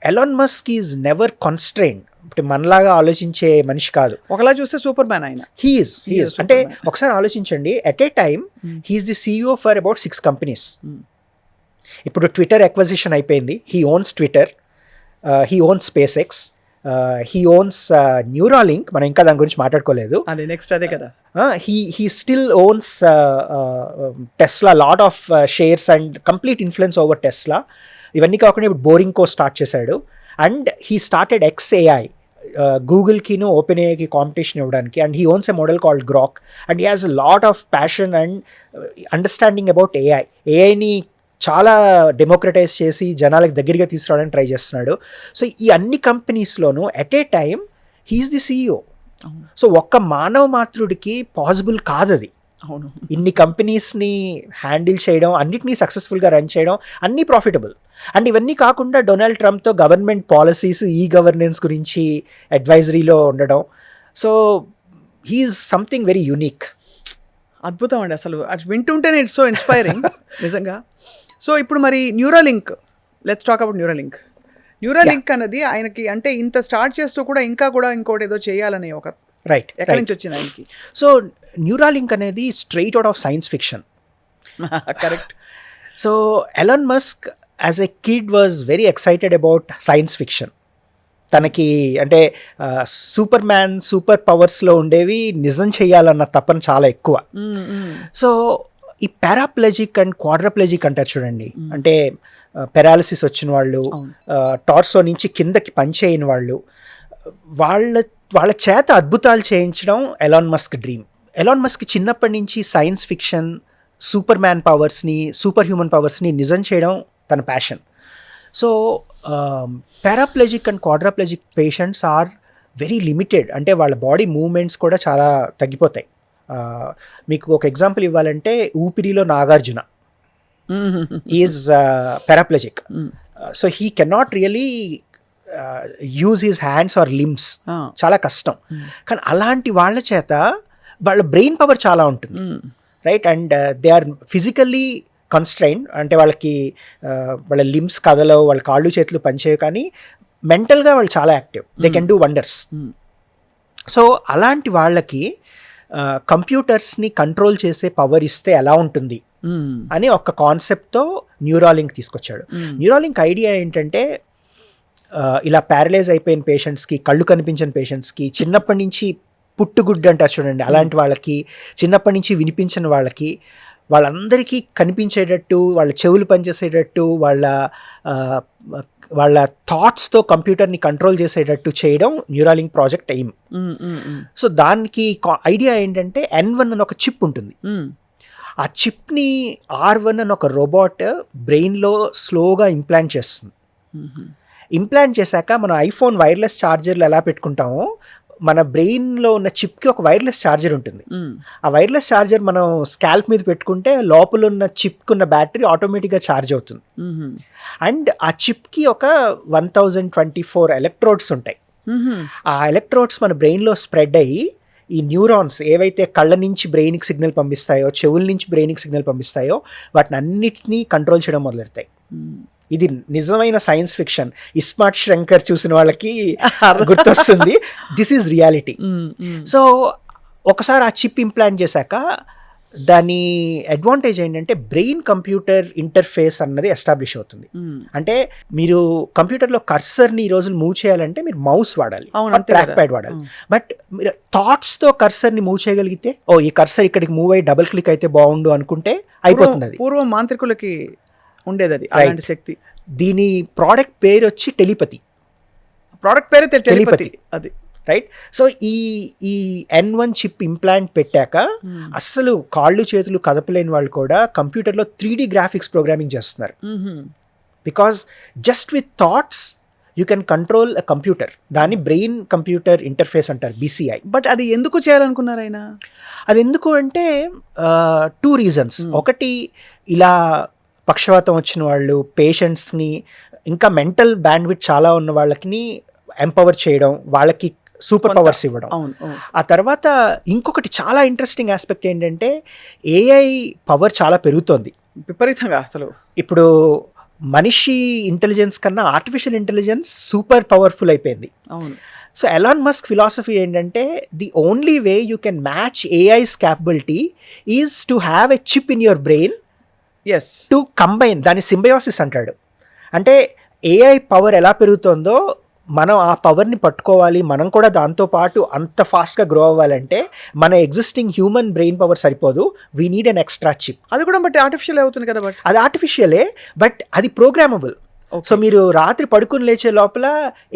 Elon Musk is never constrained. ఇప్పుడు మనలాగా ఆలోచించే మనిషి కాదు. ఒకలా చూస్తే సూపర్ మ్యాన్ ఆయన. హీఈస్ అంటే ఒకసారి ఆలోచించండి, at a time he's the CEO for about 6 companies. ఇప్పుడు ట్విట్టర్ ఎక్విజిషన్ అయిపోయింది, he owns Twitter, he owns SpaceX, he owns Neuralink, మనం ఇంకా దాని గురించి మాట్లాడుకోలేదు. అదే నెక్స్ట్ అదే కదా. He still owns Tesla, lot of shares and complete influence over Tesla. ఇవన్నీ కాకుండా ఇప్పుడు బోరింకో స్టార్ట్ చేశాడు. అండ్ హీ స్టార్టెడ్ XAI, గూగుల్కిను ఓపెన్ ఏఐకి కాంపిటీషన్ ఇవ్వడానికి. And he owns a model called Grok. And he has a lot of passion and understanding about ఏఐని చాలా democratise చేసి జనాలకు దగ్గరగా తీసుకురావడానికి ట్రై చేస్తున్నాడు. సో ఈ అన్ని కంపెనీస్లోనూ at a time he's the CEO. So ఒక్క మానవ మాతృడికి పాసిబుల్ కాదు అది. అవును. ఇన్ని కంపెనీస్ని హ్యాండిల్ చేయడం, అన్నిటినీ సక్సెస్ఫుల్గా రన్ చేయడం, అన్నీ ప్రాఫిటబుల్. అండ్ ఇవన్నీ కాకుండా డొనాల్డ్ ట్రంప్తో గవర్నమెంట్ పాలసీస్, ఈ గవర్నెన్స్ గురించి అడ్వైజరీలో ఉండడం. So he's something very unique. అద్భుతం అండి, అసలు అది వింటుంటేనే ఇట్స్ సో ఇన్స్పైరింగ్ నిజంగా. సో ఇప్పుడు మరి Neuralink, let's talk about Neuralink అన్నది ఆయనకి, అంటే ఇంత స్టార్ట్ చేస్తూ కూడా ఇంకా కూడా ఇంకోటి ఏదో చేయాలనే ఒక రైట్ ఎక్కడి నుంచి వచ్చింది ఆయనకి? సో న్యూరాలింక్ అనేది straight out of science fiction. Correct. So Elon Musk as a kid was very excited about science fiction. తనకి అంటే సూపర్ మ్యాన్, సూపర్ పవర్స్లో ఉండేవి నిజం చేయాలన్న తపన చాలా ఎక్కువ. సో ఈ పారాప్లెజిక్ అండ్ క్వాడ్రాప్లెజిక్ అంటారు చూడండి, అంటే పెరాలిసిస్ వచ్చిన వాళ్ళు, టార్సో నుంచి కిందకి పనిచేయని వాళ్ళు, వాళ్ళ చేత అద్భుతాలు చేయించడం Elon Musk dream. Elon Musk చిన్నప్పటి నుంచి సైన్స్ ఫిక్షన్, సూపర్ మ్యాన్ పవర్స్ని, సూపర్ హ్యూమన్ పవర్స్ని నిజం చేయడం తన passion. So paraplegic and quadriplegic patients are very limited. అంటే వాళ్ళ బాడీ మూవ్మెంట్స్ కూడా చాలా తగ్గిపోతాయి. మీకు ఒక ఎగ్జాంపుల్ ఇవ్వాలంటే ఊపిరిలో Nagarjuna is paraplegic. So he cannot really use his hands or limbs, చాలా కష్టం. కానీ అలాంటి వాళ్ళ చేత వాళ్ళ బ్రెయిన్ పవర్ చాలా ఉంటుంది, right? And they are physically constrained, అంటే వాళ్ళకి వాళ్ళ లిమ్స్ కదలవు, వాళ్ళ కాళ్ళు చేతులు పనిచేయవు, కానీ మెంటల్గా వాళ్ళు చాలా active, they can do wonders. So అలాంటి వాళ్ళకి కంప్యూటర్స్ని కంట్రోల్ చేసే పవర్ ఇస్తే ఎలా ఉంటుంది అని ఒక కాన్సెప్ట్తో న్యూరాలింక్ తీసుకొచ్చాడు. న్యూరాలింక్ ఐడియా ఏంటంటే ఇలా ప్యారలైజ్ అయిపోయిన పేషెంట్స్కి, కళ్ళు కనిపించిన పేషెంట్స్కి, చిన్నప్పటి నుంచి పుట్టుగుడ్డు అంటారు చూడండి, అలాంటి వాళ్ళకి, చిన్నప్పటి నుంచి వినిపించిన వాళ్ళందరికీ కనిపించేటట్టు, వాళ్ళ చెవులు పనిచేసేటట్టు, వాళ్ళ థాట్స్తో కంప్యూటర్ని కంట్రోల్ చేసేటట్టు చేయడం న్యూరాలింక్ ప్రాజెక్ట్ ఎయిమ్. సో దానికి ఐడియా ఏంటంటే N1 అని ఒక చిప్ ఉంటుంది. ఆ చిప్ని R1 అని ఒక రోబోట్ బ్రెయిన్లో స్లోగా ఇంప్లాంట్ చేస్తుంది. ఇంప్లాంట్ చేశాక మనం ఐఫోన్ వైర్లెస్ ఛార్జర్లు ఎలా పెట్టుకుంటామో, మన బ్రెయిన్లో ఉన్న చిప్కి ఒక వైర్లెస్ ఛార్జర్ ఉంటుంది. ఆ వైర్లెస్ ఛార్జర్ మనం స్కాల్ప్ మీద పెట్టుకుంటే లోపల ఉన్న చిప్కి ఉన్న బ్యాటరీ ఆటోమేటిక్గా ఛార్జ్ అవుతుంది. అండ్ ఆ చిప్కి ఒక 1024 ఎలక్ట్రోడ్స్ ఉంటాయి. ఆ ఎలక్ట్రోడ్స్ మన బ్రెయిన్లో స్ప్రెడ్ అయ్యి ఈ న్యూరాన్స్ ఏవైతే కళ్ళ నుంచి బ్రెయిన్కి సిగ్నల్ పంపిస్తాయో, చెవుల నుంచి బ్రెయిన్కి సిగ్నల్ పంపిస్తాయో, వాటిని అన్నిటినీ కంట్రోల్ చేయడం మొదలెడతాయి. ఇది నిజమైన సైన్స్ ఫిక్షన్. ఇస్మార్ట్ శ్రంకర్ చూసిన వాళ్ళకి గుర్తొస్తుంది. This is reality. సో ఒకసారి ఆ చిప్ ఇంప్లాంట్ చేశాక దాని అడ్వాంటేజ్ ఏంటంటే బ్రెయిన్ కంప్యూటర్ ఇంటర్ఫేస్ అన్నది ఎస్టాబ్లిష్ అవుతుంది. అంటే మీరు కంప్యూటర్లో కర్సర్ని ఈ రోజులు మూవ్ చేయాలంటే మీరు మౌస్ వాడాలి, ట్రాక్ ప్యాడ్ వాడాలి. బట్ మీరు థాట్స్తో కర్సర్ని మూవ్ చేయగలిగితే, ఈ కర్సర్ ఇక్కడికి మూవ్ అయ్యి డబుల్ క్లిక్ అయితే బాగుండు అనుకుంటే అయిపోతుంది. అది పూర్వం మాంత్రికులకి ఉండేది అలాంటి శక్తి. దీని ప్రోడక్ట్ పేరు వచ్చి టెలిపతి. ప్రోడక్ట్ పేరు టెలిపతి. అది రైట్. సో ఈ N1 చిప్ ఇంప్లాంట్ పెట్టాక అస్సలు కాళ్ళు చేతులు కదపలేని వాళ్ళు కూడా కంప్యూటర్లో 3D గ్రాఫిక్స్ ప్రోగ్రామింగ్ చేస్తున్నారు. Because just with thoughts you can control a computer. దాన్ని బ్రెయిన్ కంప్యూటర్ ఇంటర్ఫేస్ అంటారు, BCI. బట్ అది ఎందుకు చేయాలనుకున్నారు ఆయన? అది ఎందుకు అంటే 2 రీజన్స్. ఒకటి, ఇలా పక్షవాతం వచ్చిన వాళ్ళు, పేషెంట్స్ని, ఇంకా మెంటల్ బ్యాండ్విడ్త్ చాలా ఉన్న వాళ్ళకి ఎంపవర్ చేయడం, వాళ్ళకి సూపర్ పవర్స్ ఇవ్వడం. ఆ తర్వాత ఇంకొకటి చాలా ఇంట్రెస్టింగ్ ఆస్పెక్ట్ ఏంటంటే AI పవర్ చాలా పెరుగుతోంది విపరీతంగా. అసలు ఇప్పుడు మనిషి ఇంటెలిజెన్స్ కన్నా ఆర్టిఫిషియల్ ఇంటెలిజెన్స్ సూపర్ పవర్ఫుల్ అయిపోయింది. అవును. సో ఎలాన్ మస్క్ ఫిలాసఫీ ఏంటంటే the only way you can match AI's capability is to have a chip in your brain to combine. దాని సింబయోసిస్ అంటాడు. అంటే AI పవర్ ఎలా పెరుగుతుందో మనం ఆ పవర్ని పట్టుకోవాలి. మనం కూడా దాంతోపాటు అంత ఫాస్ట్గా గ్రో అవ్వాలంటే మన ఎగ్జిస్టింగ్ హ్యూమన్ బ్రెయిన్ పవర్ సరిపోదు. We need an extra chip. అది కూడా బట్ ఆర్టిఫిషియల్ అవుతుంది కదా. బట్ అది ఆర్టిఫిషియలే, బట్ అది ప్రోగ్రామబుల్. సో మీరు రాత్రి పడుకుని లేచే లోపల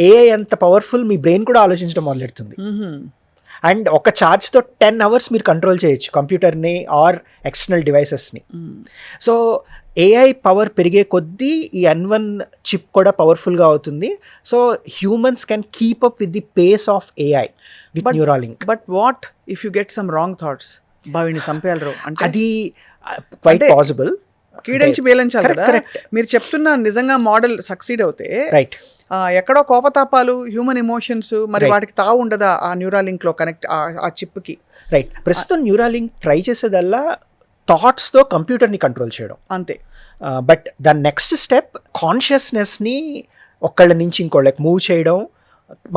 AI అంత పవర్ఫుల్ మీ బ్రెయిన్ కూడా ఆలోచించడం మొదలెడుతుంది. అండ్ ఒక ఛార్జ్తో 10 hours మీరు కంట్రోల్ చేయొచ్చు కంప్యూటర్ని ఆర్ ఎక్స్టర్నల్ డివైసెస్ని. సో AI పవర్ పెరిగే కొద్దీ ఈ N1 చిప్ కూడా పవర్ఫుల్గా అవుతుంది. So humans can keep up with the pace of AI with Neuralink. But what if you get some wrong thoughts? బావిని సంపేయాలరు అంటే అది క్వైట్ పాసిబుల్. కీడించి మేలంచాలి కదా. మీరు చెప్తున్న నిజంగా మోడల్ సక్సీడ్ అవుతే రైట్, ఎక్కడో కోపతాపాలు, హ్యూమన్ ఎమోషన్స్, మరి వాటికి తావు ఉండదా ఆ న్యూరాలింక్ లో కనెక్ట్ ఆ చిప్కి? రైట్. ప్రస్తుతం న్యూరాలింక్ ట్రై చేసేదల్లా థాట్స్తో కంప్యూటర్ని కంట్రోల్ చేయడం అంతే. బట్ దాని నెక్స్ట్ స్టెప్ కాన్షియస్నెస్ని ఒకళ్ళ నుంచి ఇంకోళ్ళకి మూవ్ చేయడం,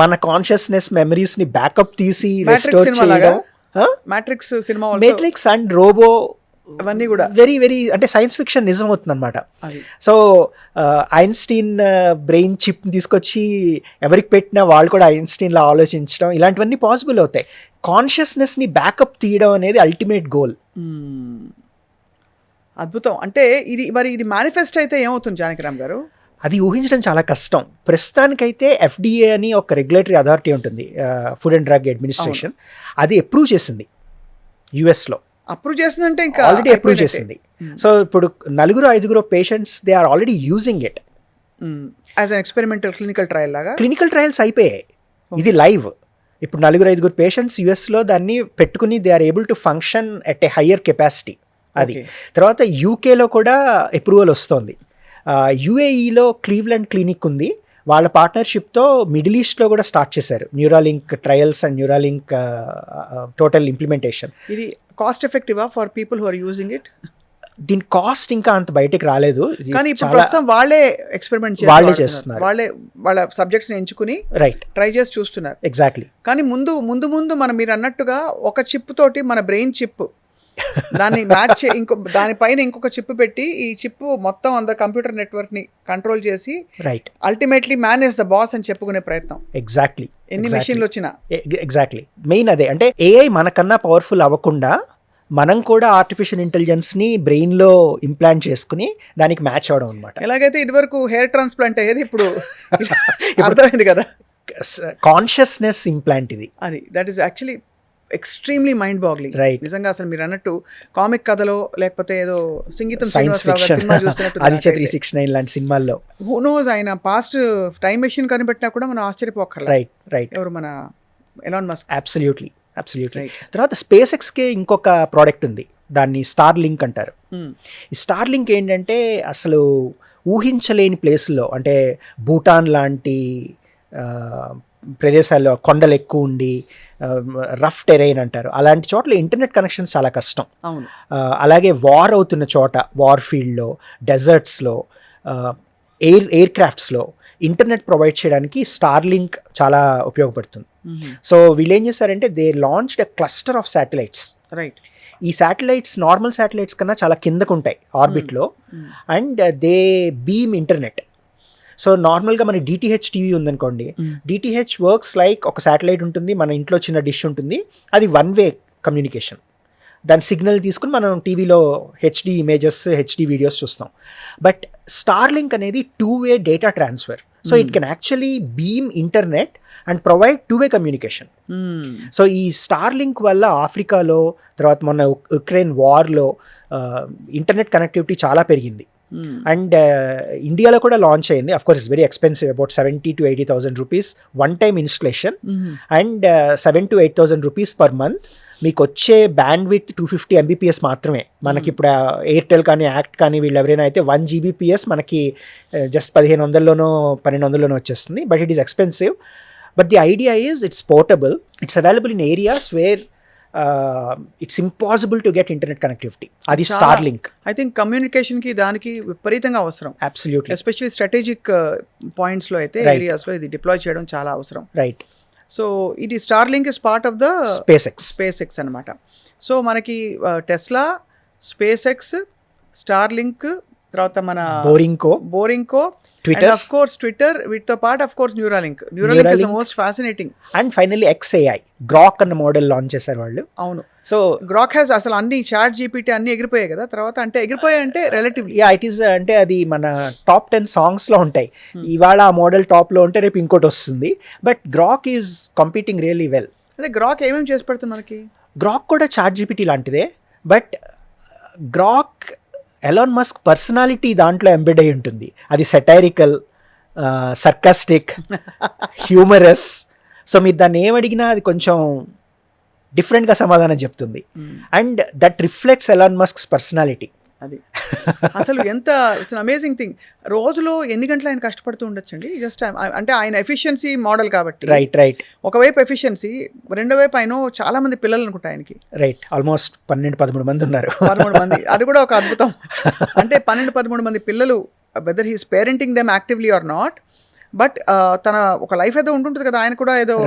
మన కాన్షియస్నెస్ మెమరీస్ని బ్యాకప్ తీసి రెస్టోర్ చేయడం. మ్యాట్రిక్స్ అండ్ రోబో అవన్నీ కూడా వెరీ వెరీ అంటే సైన్స్ ఫిక్షన్ నిజం అవుతుంది అనమాట. సో ఐన్స్టీన్ బ్రెయిన్ చిప్ తీసుకొచ్చి ఎవరికి పెట్టినా వాళ్ళు కూడా ఐన్స్టీన్లా ఆలోచించడం, ఇలాంటివన్నీ పాసిబుల్ అవుతాయి. కాన్షియస్నెస్ని బ్యాకప్ తీయడం అనేది అల్టిమేట్ గోల్. అద్భుతం. అంటే ఇది మేనిఫెస్ట్ అయితే ఏమవుతుంది జానకిరామ్ గారు? అది ఊహించడం చాలా కష్టం. ప్రస్తుతానికైతే FDA అని ఒక రెగ్యులేటరీ అథారిటీ ఉంటుంది, ఫుడ్ అండ్ డ్రగ్ అడ్మినిస్ట్రేషన్. అది అప్రూవ్ చేసింది యుఎస్లో. అప్రూవ్ చేసిందంటే ఇంకా ఆల్రెడీ అప్రూవ్ చేసింది. సో ఇప్పుడు 4-5 patients they are already using it as an experimental clinical trial లాగా. క్లినికల్ ట్రయల్స్ అయిపోయాయి, ఇది లైవ్. ఇప్పుడు 4-5 పేషెంట్స్ యుఎస్లో దాన్ని పెట్టుకుని they are able to function at a higher capacity. అది తర్వాత యూకేలో కూడా అప్రూవల్ వస్తుంది. UAEలో క్లీవ్లాండ్ క్లినిక్ ఉంది, వాళ్ళ పార్ట్నర్షిప్తో మిడిల్ ఈస్ట్లో కూడా స్టార్ట్ చేశారు Neuralink trials and Neuralink total implementation. ఇది కాస్ట్ ఎఫెక్టివా for people who are using it? దీని కాస్ట్ ఇంకా అంత బయటకు రాలేదు, కానీ ఇప్పుడు ప్రస్తుతం వాళ్ళే ఎక్స్పెరిమెంట్ చేస్తున్నారు. వాళ్ళ సబ్జెక్ట్స్ ఎంచుకుని రైట్ ట్రై చేసి చూస్తున్నారు. ఎగ్జాక్ట్లీ. కానీ ముందు మీరు అన్నట్టుగా ఒక చిప్ తోటి మన బ్రెయిన్ చిప్ దాన్ని మ్యాచ్ దానిపైన ఇంకొక చిప్ పెట్టి ఈ చిప్ మొత్తం అందరు కంప్యూటర్ నెట్వర్క్ ని కంట్రోల్ చేసి right, ultimately man is the boss అని చెప్పుకునే ప్రయత్నం. ఎగ్జాక్ట్లీ, ఎన్ని మెషిన్లు వచ్చినా ఎగ్జాక్ట్లీ మెయిన్ అదే. అంటే ఏఐ మనకన్నా పవర్ఫుల్ అవ్వకుండా మనం కూడా ఆర్టిఫిషియల్ ఇంటెలిజెన్స్ని బ్రెయిన్లో ఇంప్లాంట్ చేసుకుని దానికి మ్యాచ్ అవ్వడం అనమాట. ఎలాగైతే ఇదివరకు హెయిర్ ట్రాన్స్ప్లాంట్ అయ్యేది, ఇప్పుడు అర్థమైంది కదా, కాన్షియస్నెస్ ఇంప్లాంట్ ఇది. అది that is actually extremely mind boggling. Right, నిజంగా అసలు మీరు అన్నట్టు కామిక్ కథలో లేకపోతే ఏదో సంగీతం సైన్స్ ఫిక్షన్, ఆదిత్య సినిమా 369 లాంటి సినిమాల్లో హూ నోస్ ఆయన పాస్ట్ టైం మెషిన్ కనిపెట్టినా కూడా మనం ఆశ్చర్యపోకర్లేదు. రైట్ రైట్, ఎవరు మన ఎలాన్ మస్క్. Absolutely absolutely. తర్వాత స్పేస్ ఎక్స్కే ఇంకొక ప్రోడక్ట్ ఉంది, దాన్ని స్టార్ లింక్ అంటారు. ఈ స్టార్ లింక్ ఏంటంటే అసలు ఊహించలేని ప్లేసుల్లో, అంటే భూటాన్ లాంటి ప్రదేశాల్లో కొండలు ఎక్కువ ఉండి రఫ్ టెరైన్ అంటారు, అలాంటి చోట్ల ఇంటర్నెట్ కనెక్షన్స్ చాలా కష్టం. అవును. అలాగే వార్ అవుతున్న చోట, వార్ ఫీల్డ్లో, డెజర్ట్స్లో, ఎయిర్ క్రాఫ్ట్స్లో ఇంటర్నెట్ ప్రొవైడ్ చేయడానికి స్టార్ లింక్ చాలా ఉపయోగపడుతుంది. సో వీళ్ళు ఏం చేశారంటే they launched a cluster of satellites. Right. ఈ శాటిలైట్స్ నార్మల్ శాటిలైట్స్ కన్నా చాలా కిందకు ఉంటాయి ఆర్బిట్లో, and they beam internet. So నార్మల్గా మన డిటిహెచ్ టీవీ ఉందనుకోండి, డిటిహెచ్ వర్క్స్ లైక్ ఒక శాటిలైట్ ఉంటుంది, మన ఇంట్లో చిన్న డిష్ ఉంటుంది, అది వన్ వే కమ్యూనికేషన్. దాని సిగ్నల్ తీసుకుని మనం టీవీలో హెచ్డి ఇమేజెస్, హెచ్డి వీడియోస్ చూస్తాం. బట్ స్టార్ లింక్ అనేది 2-way data transfer. So it can actually beam internet and provide 2-way communication. So ఈ స్టార్ లింక్ వల్ల ఆఫ్రికాలో, తర్వాత మొన్న ఉక్రెయిన్ వార్లో ఇంటర్నెట్ కనెక్టివిటీ చాలా పెరిగింది. అండ్ ఇండియాలో కూడా లాంచ్ అయింది. Of course it's very expensive, about 70,000 to 80,000 rupees one time installation, and 7,000 to 8,000 rupees per month. మీకు వచ్చే బ్యాండ్ విత్ 250 Mbps మాత్రమే. మనకి ఇప్పుడు ఎయిర్టెల్ కానీ యాక్ట్ కానీ వీళ్ళు ఎవరైనా అయితే 1 Gbps మనకి జస్ట్ 1,500లోనో 1,200లోనో వచ్చేస్తుంది. But it is expensive. But the idea is it's portable, it's available in areas where it's impossible to get internet connectivity. అది స్టార్ లింక్. ఐ థింక్ కమ్యూనికేషన్కి దానికి విపరీతంగా అవసరం. అబ్సల్యూట్లీ, ఎస్పెషల్లీ స్ట్రాటజిక్ పాయింట్స్లో అయితే, ఏరియాస్లో ఇది డిప్లాయ్ చేయడం చాలా అవసరం. రైట్. సో ఇది star link is part of the space X అనమాట. సో మనకి Tesla, space X, star link, తర్వాత మన బోరింకో, ట్విట్టర్, ఆఫ్ కోర్స్ ట్విట్టర్, వీటితో పాటు of course Neuralink is the most fascinating. And finally XAI, Grok అన్న model launch చేశారు వాళ్ళు. అవును. సో గ్రాక్ హ్యాస్ అసలు అన్ని చాట్ జీపీటీ అన్ని ఎగిరిపోయాయి కదా తర్వాత. అంటే ఎగిరిపోయాయి అంటే రిలేటివ్లీ, ఇట్ ఈస్, అంటే అది మన టాప్ 10 సాంగ్స్లో ఉంటాయి. ఇవాళ ఆ మోడల్ టాప్లో ఉంటే రేపు ఇంకోటి వస్తుంది. But Grok is competing really well. అంటే గ్రాక్ ఏమేమి చేసి పెడుతుంది మనకి? గ్రాక్ కూడా చాట్ జీపీటీ లాంటిదే, but Grok Elon Musk personality దాంట్లో ఎంబెడ్ అయి ఉంటుంది. అది సెటైరికల్, సర్కాస్టిక్, హ్యూమరస్. సో మీరు దాన్ని ఏమడిగినా అది కొంచెం డిఫరెంట్గా సమాధానం చెప్తుంది. And that reflects Elon Musk's personality. అది అసలు ఎంత ఇట్స్ అమేజింగ్ థింగ్. రోజులో ఎన్ని గంటలు ఆయన కష్టపడుతూ ఉండొచ్చండి జస్ట్. అంటే ఆయన ఎఫిషియన్సీ మోడల్ కాబట్టి. రైట్. ఒకవైపు ఎఫిషియన్సీ, రెండో వైపు ఆయన చాలా మంది పిల్లలు అనుకుంటా ఆయనకి. రైట్, ఆల్మోస్ట్ 12-13 మంది ఉన్నారు. 13 మంది, అది కూడా ఒక అద్భుతం. అంటే 12-13 మంది పిల్లలు, whether he's parenting them actively or not, but తన ఒక లైఫ్ ఏదో ఉంటుంటుంది కదా. ఆయన కూడా ఏదో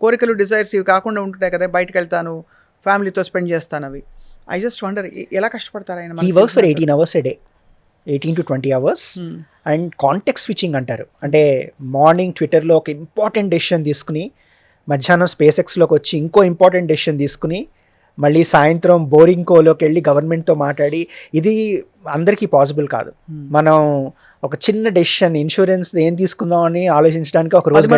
కోరికలు, డిజైర్స్ ఇవి కాకుండా ఉంటుంటాయి కదా. బయటకు వెళ్తాను, ఫ్యామిలీతో స్పెండ్ చేస్తాను అవి. ఐ జస్ట్ వండర్ ఎలా కష్టపడతారు ఆయన. He works for 18 hours a day, 18 to 20 hours. And context switching అంటారు. అంటే మార్నింగ్ ట్విట్టర్లో ఒక ఇంపార్టెంట్ డెసిషన్ తీసుకుని, మధ్యాహ్నం స్పేస్ ఎక్స్లోకి వచ్చి ఇంకో ఇంపార్టెంట్ డెసిషన్ తీసుకుని, మళ్ళీ సాయంత్రం బోరింకోలోకి వెళ్ళి గవర్నమెంట్తో మాట్లాడి. ఇది అందరికీ పాసిబుల్ కాదు. మనం ఒక చిన్న డెసిషన్, ఇన్సూరెన్స్ ఏం తీసుకుందాం అని ఆలోచించడానికి ఒక రోజు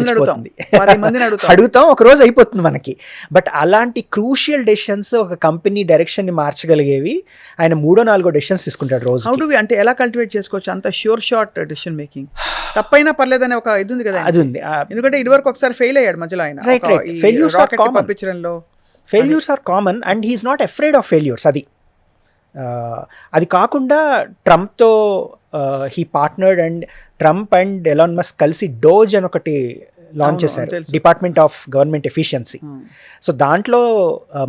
అడుగుతాం, ఒక రోజు అయిపోతుంది మనకి. బట్ అలాంటి క్రూషియల్ డెసిషన్స్ ఒక కంపెనీ డైరెక్షన్ని మార్చగలిగేవి ఆయన 3-4 డెసిషన్స్ తీసుకుంటాడు రోజు. అంటే ఎలా కల్టివేట్ చేసుకోవచ్చు అంత షూర్ షార్ట్ డెసిషన్ మేకింగ్? తప్పైనా పర్లేదనే ఒక ఇది ఉంది కదా. అది ఉంది, ఎందుకంటే ఇదివరకు ఒకసారి ఫెయిల్ అయ్యాడు మధ్యలో ఆయన. Failures are common and he's not afraid of failures. అది కాకుండా ట్రంప్తో he partnered, and Trump and Elon Musk కలిసి డోజ్ అని ఒకటి లాంచ్ చేశారు, department of government efficiency. So దాంట్లో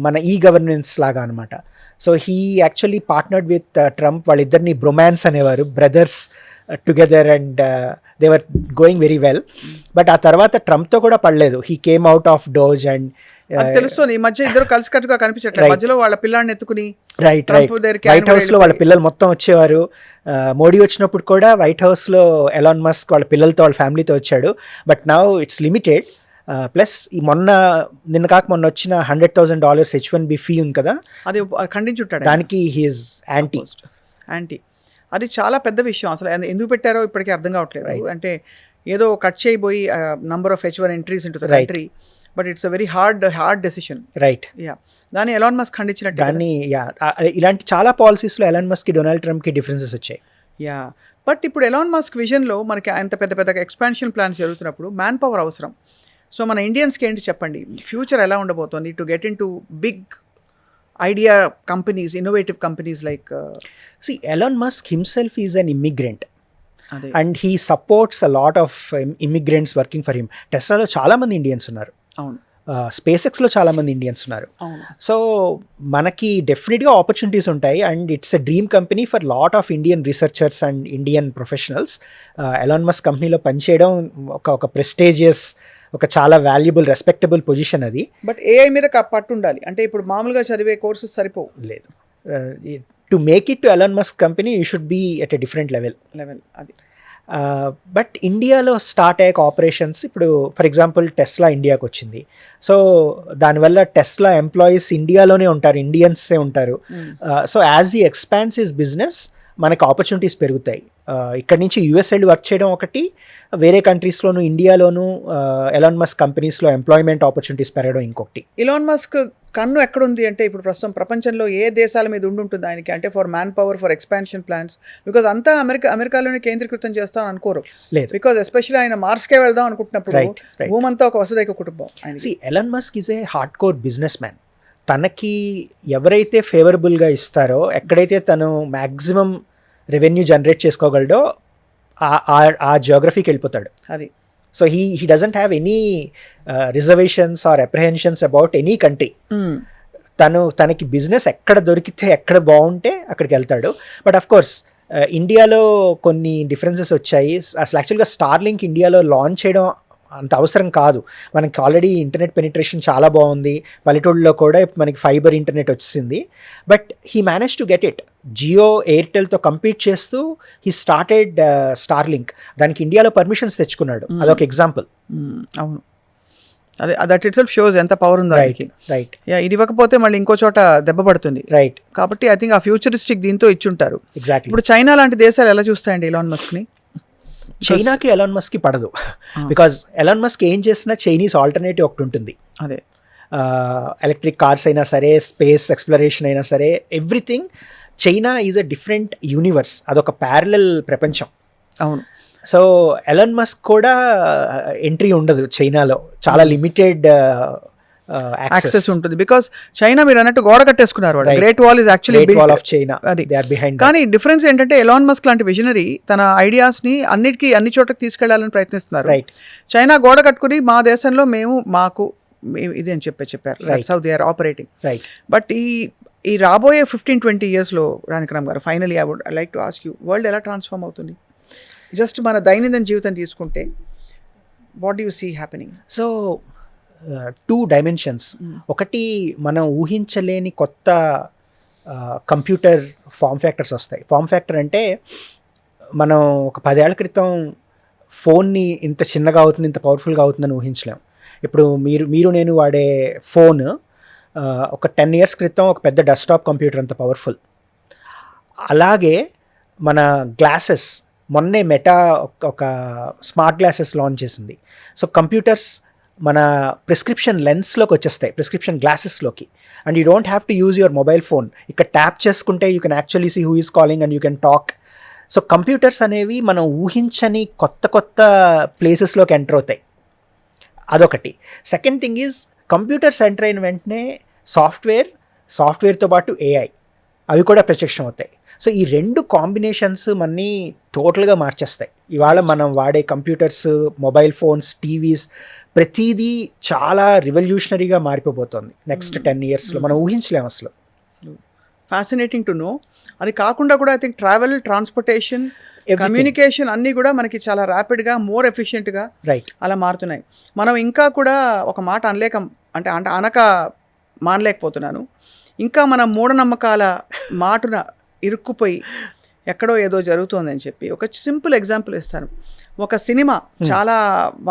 మన ఈ గవర్నెన్స్ లాగా అనమాట. So he actually partnered with Trump. వాళ్ళిద్దరిని బ్రొమాన్స్ అనేవారు, brothers together, and they were going very well. But ఆ తర్వాత ట్రంప్తో కూడా పడలేదు. He came out of DOGE and అది తెలుస్తుంది. ఈ మధ్య ఇద్దరు కలిసికట్టుగా కనిపించట్లేదు. మధ్యలో వాళ్ళ పిల్లాడిని ఎత్తుకుని రైట్ వైట్ హౌస్ లో వాళ్ళ పిల్లలు మొత్తం వచ్చేవారు. మోడీ వచ్చినప్పుడు కూడా వైట్ హౌస్ లో ఎలాన్ మస్క్ వాళ్ళ పిల్లలతో వాళ్ళ ఫ్యామిలీతో వచ్చాడు. But now it's limited. Plus ఈ నిన్న కాక మొన్న వచ్చిన $100,000 H1B ఫీ ఉంది కదా, అది ఖండించుంటాడు. దానికి హీఈస్ యాంటీ. అది చాలా పెద్ద విషయం. అసలు ఎందుకు పెట్టారో ఇప్పటికీ అర్థం కావట్లేదు. అంటే ఏదో కట్ చేయబోయి number of H1 entries into the country, but it's a very hard decision. Right. Yeah, దాన్ని ఎలాన్ మస్క్ ఖండించినట్టు. దాన్ని ఇలాంటి చాలా పాలసీస్లో ఎలాన్ మస్క్కి డొనాల్డ్ ట్రంప్కి డిఫరెన్సెస్ వచ్చాయి. యా, బట్ ఇప్పుడు ఎలాన్ మస్క్ విజన్లో మనకి అంత పెద్ద పెద్ద ఎక్స్పాన్షన్ ప్లాన్స్ జరుగుతున్నప్పుడు మ్యాన్ పవర్ అవసరం. సో మన ఇండియన్స్కి ఏంటి చెప్పండి, ఫ్యూచర్ ఎలా ఉండబోతోంది to get into big idea companies, innovative companies like see, Elon Musk himself is an immigrant and he supports a lot of immigrants working for him. Tesla lo chaala mandi Indians unnaru. avunu. SpaceX lo chaala mandi Indians unnaru. avunu. So manaki definitely opportunities untayi and it's a dream company for lot of Indian researchers and Indian professionals. Elon Musk company lo pan cheyadam oka prestigious, ఒక చాలా valuable respectable position అది. But AI మీద పట్టు ఉండాలి. అంటే ఇప్పుడు మామూలుగా చదివే కోర్సెస్ సరిపోవు. లేదు, to make it to Elon Musk company you should be at a different level అది. బట్ ఇండియాలో స్టార్ట్ అయ్యాక ఆపరేషన్స్, ఇప్పుడు ఫర్ ఎగ్జాంపుల్ టెస్లా ఇండియాకి వచ్చింది. సో దానివల్ల టెస్లా ఎంప్లాయీస్ ఇండియాలోనే ఉంటారు, ఇండియన్సే ఉంటారు. సో యాజ్ ఈ ఎక్స్పాన్స్ హిస్ బిజినెస్ మనకు ఆపర్చునిటీస్ పెరుగుతాయి. ఇక్కడ నుంచి యూఎస్ వెళ్ళి వర్క్ చేయడం ఒకటి, వేరే కంట్రీస్లోను ఇండియాలోను ఎలాన్ మస్క్ కంపెనీస్లో ఎంప్లాయ్మెంట్ ఆపర్చునిటీస్ పెరగడం ఇంకొకటి. ఎలాన్ మస్క్ కన్ను ఎక్కడుంది అంటే ఇప్పుడు ప్రస్తుతం ప్రపంచంలో ఏ దేశాల మీద ఉండుంటుంది ఆయనకి, అంటే for man power, for expansion plans? Because అంతా అమెరికాలోనే కేంద్రీకృతం చేస్తాం అనుకోరు. లేదు, బికాజ్ ఎస్పెషల్లీ ఆయన మార్స్కే వెళ్దాం అనుకుంటున్నప్పుడు భూమంతా ఒక వసుదైక కుటుంబం. Elon Musk is a hard core business man. తనకి ఎవరైతే ఫేవరబుల్గా ఇస్తారో, ఎక్కడైతే తను మ్యాక్సిమం రెవెన్యూ జనరేట్ చేసుకోగలడో ఆ జియోగ్రఫీకి వెళ్ళిపోతాడు. అది. So he doesn't have any reservations or apprehensions about any country. తనకి బిజినెస్ ఎక్కడ దొరికితే, ఎక్కడ బాగుంటే అక్కడికి వెళ్తాడు. బట్ ఆఫ్ కోర్స్ ఇండియాలో కొన్ని డిఫరెన్సెస్ వచ్చాయి. అసలు యాక్చువల్గా స్టార్లింక్ ఇండియాలో లాంచ్ చేయడం అంత అవసరం కాదు. మనకి ఆల్రెడీ ఇంటర్నెట్ పెనిట్రేషన్ చాలా బాగుంది. పల్లెటూళ్ళలో కూడా మనకి ఫైబర్ ఇంటర్నెట్ వచ్చింది. But he manage to get it. Jio, ఎయిర్టెల్తో కంపీట్ చేస్తూ హీ స్టార్టెడ్ స్టార్లింక్. దానికి ఇండియాలో పర్మిషన్స్ తెచ్చుకున్నాడు. అదొక ఎగ్జాంపుల్. అవును, అదే దట్ ఇట్ సెల్ఫ్ షోస్ ఎంత పవర్ ఉందో. రైట్. ఇది ఇవ్వకపోతే మళ్ళీ ఇంకో చోట దెబ్బ పడుతుంది. రైట్. కాబట్టి ఐ థింక్ ఆ ఫ్యూచరిస్టిక్ దీంతో ఇచ్చుంటారు. ఎగ్జాక్ట్లీ. ఇప్పుడు చైనా లాంటి దేశాలు ఎలా చూస్తాయండి ఎలాన్ మస్క్ని? చైనాకి ఎలాన్ మస్క్కి పడదు. బికాజ్ ఎలాన్ మస్క్ ఏం చేసినా చైనీస్ ఆల్టర్నేటివ్ ఒకటి ఉంటుంది. అదే, ఎలక్ట్రిక్ కార్స్ అయినా సరే, స్పేస్ ఎక్స్ప్లోరేషన్ అయినా సరే, everything. China is a different universe, అదొక ప్యారలల్ ప్రపంచం. అవును. సో ఎలాన్ మస్క్ కూడా ఎంట్రీ ఉండదు చైనాలో, చాలా లిమిటెడ్ యాక్సెస్ ఉంటుంది. బికాస్ చైనా మీరు అన్నట్టు గోడ కట్టేసుకున్నారు. Great wall is actually great wall of China. They are behind. కానీ డిఫరెన్స్ ఏంటంటే ఎలాన్ మస్క్ లాంటి విజనరీ తన ఐడియాస్ ని అన్ని చోటకి తీసుకెళ్లాలని ప్రయత్నిస్తున్నారు. రైట్. చైనా గోడ కట్టుకుని మా దేశంలో మాకు ఇది అని చెప్పారు. That's how they are operating. Right. But ఈ రాబోయే 15-20 yearsలో రానికరామ్ గారు, finally I would like to ask you, world ఎలా ట్రాన్స్ఫార్మ్ అవుతుంది? జస్ట్ మన దైనందిన జీవితం తీసుకుంటే what do you see happening? So 2 dimensions. ఒకటి, మనం ఊహించలేని కొత్త కంప్యూటర్ ఫామ్ ఫ్యాక్టర్స్ వస్తాయి. ఫామ్ ఫ్యాక్టర్ అంటే మనం ఒక 10 ఏళ్ల క్రితం ఫోన్ని ఇంత చిన్నగా అవుతుంది, ఇంత పవర్ఫుల్గా అవుతుందని ఊహించలేం. ఇప్పుడు మీరు నేను వాడే ఫోన్ ఒక 10 years క్రితం ఒక పెద్ద డెస్క్టాప్ కంప్యూటర్ అంత పవర్ఫుల్. అలాగే మన గ్లాసెస్, మొన్నే మెటా ఒక స్మార్ట్ గ్లాసెస్ లాంచ్ చేసింది. సో కంప్యూటర్స్ మన ప్రిస్క్రిప్షన్ లెన్స్లోకి వచ్చేస్తాయి, ప్రిస్క్రిప్షన్ గ్లాసెస్లోకి. And you don't have to use your mobile phone. ఇక్కడ ట్యాప్ చేసుకుంటే you can actually see who is calling and you can talk. So computers అనేవి మనం ఊహించని కొత్త ప్లేసెస్లోకి ఎంటర్ అవుతాయి. అదొకటి. Second thing is, computers enter అయిన వెంటనే సాఫ్ట్వేర్తో పాటు ఏఐ అవి కూడా ప్రత్యక్షం అవుతాయి. సో ఈ 2 కాంబినేషన్స్ మనని టోటల్గా మార్చేస్తాయి. ఇవాళ మనం వాడే కంప్యూటర్స్, మొబైల్ ఫోన్స్, టీవీస్, ప్రతిదీ చాలా రివల్యూషనరీగా మారిపోబోతోంది నెక్స్ట్ 10 yearsలో. మనం ఊహించలేము అసలు. Fascinating to know. అది కాకుండా కూడా I think travel, transportation, communication అన్నీ కూడా మనకి చాలా ర్యాపిడ్గా, మోర్ ఎఫిషియెంట్గా రైట్ అలా మారుతున్నాయి. మనం ఇంకా కూడా ఒక మాట అనక మానలేకపోతున్నాను. ఇంకా మన మూఢనమ్మకాల మాటున ఇరుక్కుపోయి ఎక్కడో ఏదో జరుగుతోందని చెప్పి ఒక సింపుల్ ఎగ్జాంపుల్ ఇస్తాను. ఒక సినిమా చాలా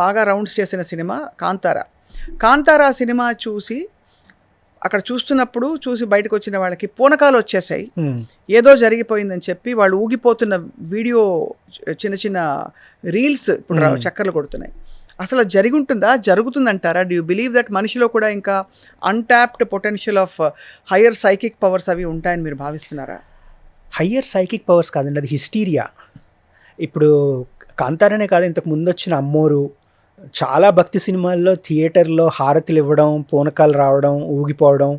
బాగా రౌండ్స్ చేసిన సినిమా కాంతారా సినిమా అక్కడ చూసి బయటకు వచ్చిన వాళ్ళకి పూనకాలు వచ్చేసాయి, ఏదో జరిగిపోయిందని చెప్పి వాళ్ళు ఊగిపోతున్న వీడియో, చిన్న చిన్న రీల్స్ ఇప్పుడు చక్కర్లు కొడుతున్నాయి. అసలు జరిగి ఉంటుందా, జరుగుతుందంటారా? డూ యూ బిలీవ్ దట్ మనిషిలో కూడా ఇంకా untapped potential of higher psychic powers అవి ఉంటాయని మీరు భావిస్తున్నారా? హయ్యర్ సైకిక్ పవర్స్ కాదండి, అది హిస్టీరియా. ఇప్పుడు కాంతారనే కాదు, ఇంతకు ముందు వచ్చిన అమ్మోరు, చాలా భక్తి సినిమాల్లో థియేటర్లో హారతులు ఇవ్వడం, పూనకాలు రావడం, ఊగిపోవడం,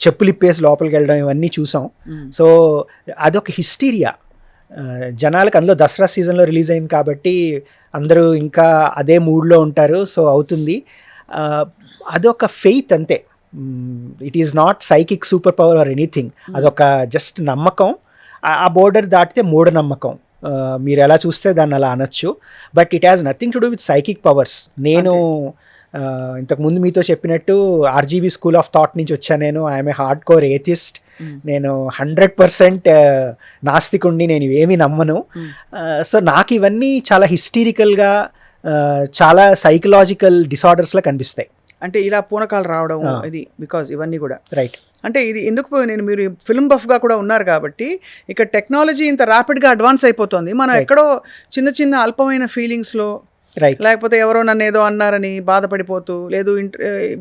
చెప్పులు ఇప్పేసి లోపలికి వెళ్ళడం, ఇవన్నీ చూసాం. సో అదొక హిస్టీరియా. జనాలకు అందులో దసరా సీజన్లో రిలీజ్ అయింది కాబట్టి అందరూ ఇంకా అదే మూడ్లో ఉంటారు. సో అవుతుంది. అదొక ఫెయిత్ అంతే. It is not psychic super power or anything. అదొక జస్ట్ నమ్మకం. ఆ బోర్డర్ దాటితే మూఢనమ్మకం. మీరు ఎలా చూస్తే దాన్ని అలా అనొచ్చు. But it has nothing to do with psychic powers. నేను ఇంతకుముందు మీతో చెప్పినట్టు ఆర్జీవీ స్కూల్ ఆఫ్ థాట్ నుంచి వచ్చాను. నేను I'm a hard core atheist. నేను 100% నాస్తికుణ్ణి, నేను ఇవేమీ నమ్మను. సో నాకు ఇవన్నీ చాలా హిస్టీరికల్గా, చాలా సైకలాజికల్ డిసార్డర్స్లా కనిపిస్తాయి. అంటే ఇలా పూనకాలు రావడం ఇది బికాజ్ ఇవన్నీ కూడా రైట్. అంటే ఇది ఎందుకు మీరు ఫిల్మ్ బఫ్గా కూడా ఉన్నారు కాబట్టి ఇక టెక్నాలజీ ఇంత ర్యాపిడ్గా అడ్వాన్స్ అయిపోతుంది. మనం ఎక్కడో చిన్న చిన్న అల్పమైన ఫీలింగ్స్లో, రైట్, లేకపోతే ఎవరో నన్ను ఏదో అన్నారని బాధపడిపోతూ, లేదు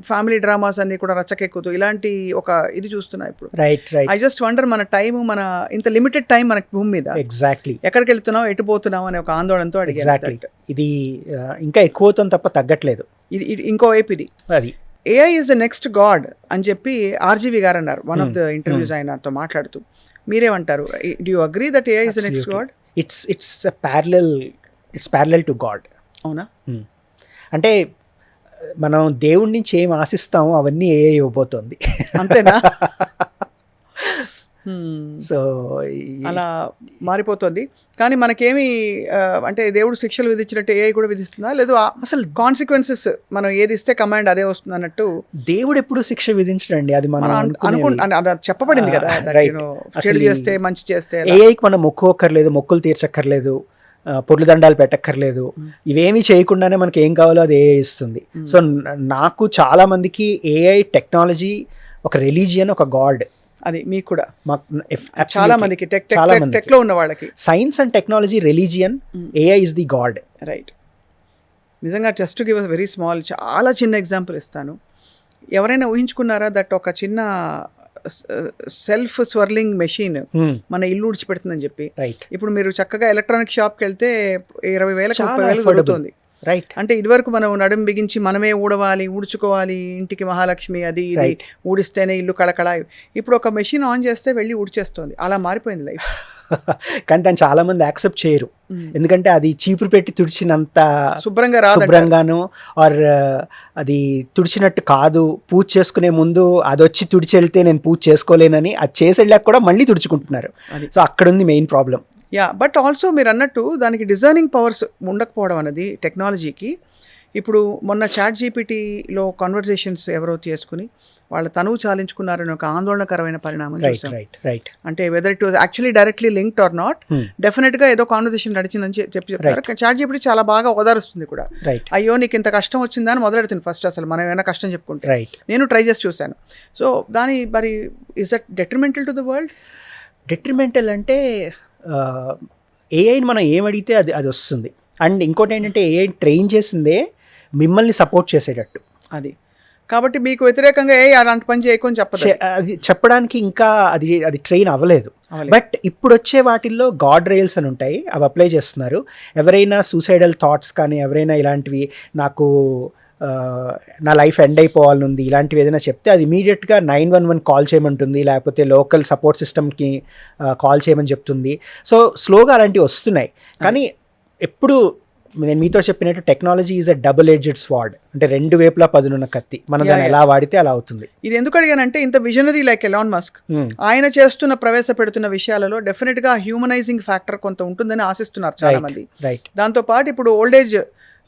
ఫ్యామిలీ డ్రామాస్ అన్ని కూడా రచ్చకెక్కుతూ ఇలాంటి ఒక ఇది చూస్తున్నా ఇప్పుడు. Right right. I just wonder, మన టైం, మన ఇంత లిమిటెడ్ టైం మనకి భూమి మీద, ఎగ్జాక్ట్లీ ఎక్కడికి వెళ్తున్నాం, ఎటు పోతున్నాం అనే ఒక ఆందోళనతో అడిగాను. ఎగ్జాక్ట్లీ. ఇది ఇంకా ఎక్కువ అవుతుంది తప్ప తగ్గట్లేదు. ఇది ఇంకో వైపు ఇది. అది AI is the next God అని చెప్పి ఆర్జీవి గారు అన్నారు వన్ ఆఫ్ ద ఇంటర్వ్యూస్ ఆయనతో మాట్లాడుతూ. మీరేమంటారు? Do you agree that AI is the next God? It's parallel to God. అవునా? అంటే మనం దేవుడి నుంచి ఏం ఆశిస్తామో అవన్నీ ఏఐ ఇవ్వబోతోంది. అంతేనా? సో అలా మారిపోతుంది. కానీ మనకేమి అంటే దేవుడు శిక్షలు విధించినట్టు ఏఐ కూడా విధిస్తుందా? లేదు అసలు కాన్సిక్వెన్సెస్ మనం ఏది ఇస్తే కమాండ్ అదే వస్తుంది అన్నట్టు? దేవుడు ఎప్పుడు శిక్ష విధించడండి, అది మనం అది చెప్పబడింది కదా, చెడు చేస్తే మంచి చేస్తే. ఏఐకి మనం మొక్కుకోక్కర్లేదు, మొక్కులు తీర్చక్కర్లేదు, పొర్లు దండాలు పెట్టక్కర్లేదు. ఇవేమీ చేయకుండానే మనకి ఏం కావాలో అది ఏఐ ఇస్తుంది. సో నాకు చాలా మందికి ఏఐ టెక్నాలజీ ఒక రిలీజియన్, ఒక గాడ్. అది మీకు కూడా? చాలా మందికి, టెక్లో ఉన్న వాళ్ళకి science and technology religion, AI is the god. Right. నిజంగా just to give a very small, చాలా చిన్న ఎగ్జాంపుల్ ఇస్తాను. ఎవరైనా ఊహించుకున్నారా దట్ ఒక చిన్న సెల్ఫ్ స్వర్లింగ్ మెషిన్ మన ఇల్లు ఊడ్చిపెడుతుందని చెప్పి? రైట్. ఇప్పుడు మీరు చక్కగా ఎలక్ట్రానిక్ షాప్కి వెళ్తే 20,000 30,000 దొరుకుతుంది. రైట్. అంటే ఇదివరకు మనం నడుము బిగించి మనమే ఊడ్చుకోవాలి, ఇంటికి మహాలక్ష్మి అది ఇది ఊడిస్తేనే ఇల్లు కళకళ. ఇప్పుడు ఒక మెషిన్ ఆన్ చేస్తే వెళ్ళి ఊడ్చేస్తుంది. అలా మారిపోయింది లైఫ్. కానీ దాన్ని చాలా మంది యాక్సెప్ట్ చేయరు. ఎందుకంటే అది చీపురు పెట్టి తుడిచినంత శుభ్రంగాను, ఆర్ అది తుడిచినట్టు కాదు. పూజ చేసుకునే ముందు అది వచ్చి తుడిచి వెళ్తే నేను పూజ చేసుకోలేనని అది చేసి వెళ్ళాక కూడా మళ్ళీ తుడుచుకుంటున్నారు. సో అక్కడ ఉంది మెయిన్ ప్రాబ్లం. బట్ ఆల్సో మీరు అన్నట్టు దానికి డిజైనింగ్ పవర్స్ ఉండకపోవడం అనేది టెక్నాలజీకి. ఇప్పుడు మొన్న ChatGPTలో కన్వర్జేషన్స్ ఎవరో చేసుకుని వాళ్ళ తనువు చాలించుకున్నారని ఒక ఆందోళనకరమైన పరిణామం చూసాం. అంటే whether it was actually directly linked or not, డెఫినెట్గా ఏదో కాన్వర్జేషన్ నడిచిందని చెప్తారు. ChatGPT చాలా బాగా ఓదారుస్తుంది కూడా. అయ్యో నీకు ఇంత కష్టం వచ్చిందా అని మొదలెడుతుంది ఫస్ట్. అసలు మనం ఏమైనా కష్టం చెప్పుకుంటే, నేను ట్రై చేసి చూశాను. సో మరి is that detrimental to the world? Detrimental అంటే ఏఐని మనం ఏమడిగితే అది వస్తుంది. అండ్ ఇంకోటి ఏంటంటే ఏఐ ట్రైన్ చేసిందే మిమ్మల్ని సపోర్ట్ చేసేటట్టు. అది కాబట్టి మీకు వ్యతిరేకంగా అలాంటి పని చేయకొని అది చెప్పడానికి ఇంకా అది ట్రైన్ అవ్వలేదు. బట్ ఇప్పుడు వచ్చే వాటిల్లో గాడ్ రైల్స్ అని ఉంటాయి, అవి అప్లై చేస్తున్నారు. ఎవరైనా సూసైడల్ థాట్స్ కానీ, ఎవరైనా ఇలాంటివి నాకు నా లైఫ్ ఎండ్ అయిపోవాలనుంది ఇలాంటివి ఏదైనా చెప్తే అది ఇమీడియట్గా 911 కాల్ చేయమంటుంది, లేకపోతే లోకల్ సపోర్ట్ సిస్టమ్కి కాల్ చేయమని చెప్తుంది. సో స్లోగా అలాంటివి వస్తున్నాయి. కానీ ఎప్పుడు నేను మీతో చెప్పినట్టు technology is a double edged sword, అంటే రెండు వైపులా పదునున్న కత్తి. మనం Yeah, దాన్ని yeah. ఎలా వాడితే అలా అవుతుంది. ఇది ఎందుకు అడిగానంటే ఇంత visionary like Elon Musk Hmm. ఆయన చేస్తున్న ప్రవేశపెడుతున్న విషయాలలో డెఫినెట్ గా హ్యూమనైజింగ్ ఫ్యాక్టర్ కొంత ఉంటుందని ఆశిస్తున్నారు చాలా మంది. రైట్. దాంతో పాటు ఇప్పుడు ఓల్డ్ ఏజ్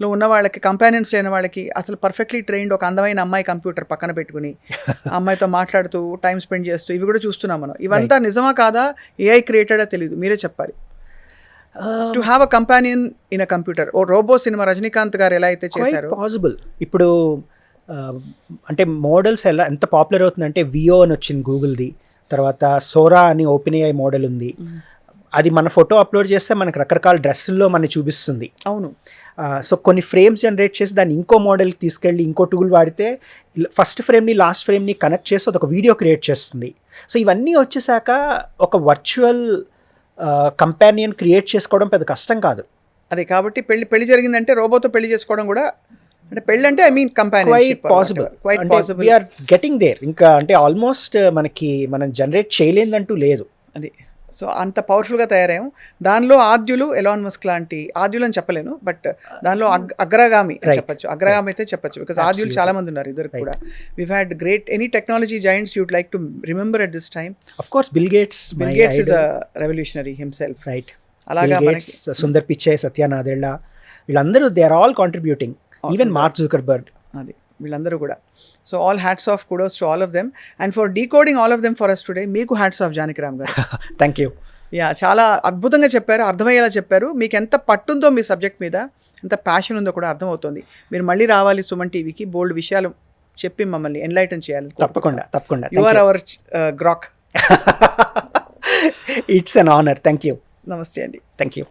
లో ఉన్న వాళ్ళకి, కంపానియన్స్ లేని వాళ్ళకి అసలు పర్ఫెక్ట్లీ ట్రైన్డ్ ఒక అందమైన అమ్మాయి కంప్యూటర్ పక్కన పెట్టుకుని ఆ అమ్మాయితో మాట్లాడుతూ టైం స్పెండ్ చేస్తూ ఇవి కూడా చూస్తున్నాం మనం. ఇవంతా నిజమా కాదా, ఏఐ క్రియేటెడా తెలియదు, మీరే చెప్పాలి. To have a companion in a computer. ఓ రోబో సినిమా రజనీకాంత్ గారు ఎలా అయితే చేశారో పాసిబుల్. ఇప్పుడు అంటే మోడల్స్ ఎంత పాపులర్ అవుతుందంటే వియో అని వచ్చింది గూగుల్ది, తర్వాత సోరా అని ఓపెన్ ఏఐ మోడల్ ఉంది. అది మన ఫోటో అప్లోడ్ చేస్తే మనకు రకరకాల డ్రెస్సుల్లో మనకి చూపిస్తుంది. అవును. సో కొన్ని ఫ్రేమ్స్ జనరేట్ చేసి దాన్ని ఇంకో మోడల్కి తీసుకెళ్ళి ఇంకో టూల్ వాడితే ఫస్ట్ ఫ్రేమ్ని లాస్ట్ ఫ్రేమ్ని కనెక్ట్ చేసి ఒక వీడియో క్రియేట్ చేస్తుంది. సో ఇవన్నీ వచ్చేసాక ఒక వర్చువల్ కంపానియన్ క్రియేట్ చేసుకోవడం పెద్ద కష్టం కాదు. అదే కాబట్టి పెళ్లి జరిగిందంటే రోబోతో పెళ్లి చేసుకోవడం కూడా, అంటే పెళ్లి అంటే I mean quite possible. We're getting there. ఇంకా అంటే ఆల్మోస్ట్ మనం జనరేట్ చేయలేదంటూ లేదు. అది సో అంత పవర్ఫుల్గా తయారయ్యాం. దానిలో ఆద్యులు ఎలాన్ మస్క్ లాంటి, ఆద్యులు అని చెప్పలేను బట్ దానిలో అగ్రగామి అని చెప్పచ్చు. అగ్రగామి అయితే చెప్పచ్చు, బికాస్ ఆద్యులు చాలా మంది ఉన్నారు ఇద్దరు కూడా. We've had great any technology giants you'd like to remember at this time. Of course Bill Gates is a revolutionary himself. Right. అలాగా సుందర్ పిచ్చై, సత్య నాదెళ్ళ, వీళ్ళందరూ they are all contributing. Even Mark Zuckerberg. అది వీళ్ళందరూ కూడా. So all hats off, kudos to all of them and for decoding all of them for us today. మీకు hats off Janakiram గారు. Thank you. Yeah, చాలా అద్భుతంగా చెప్పారు, అర్థమయ్యేలా చెప్పారు. మీకు ఎంత పట్టుందో మీ సబ్జెక్ట్ మీద, ఎంత ప్యాషన్ ఉందో కూడా అర్థమవుతుంది. మీరు మళ్ళీ రావాలి సుమన్ టీవీకి, బోల్డ్ విషయాలు చెప్పి మమ్మల్ని ఎన్లైటన్ చేయాలి. తప్పకుండా. You are our grok. It's an honour. Thank you. నమస్తే అండి. Thank you.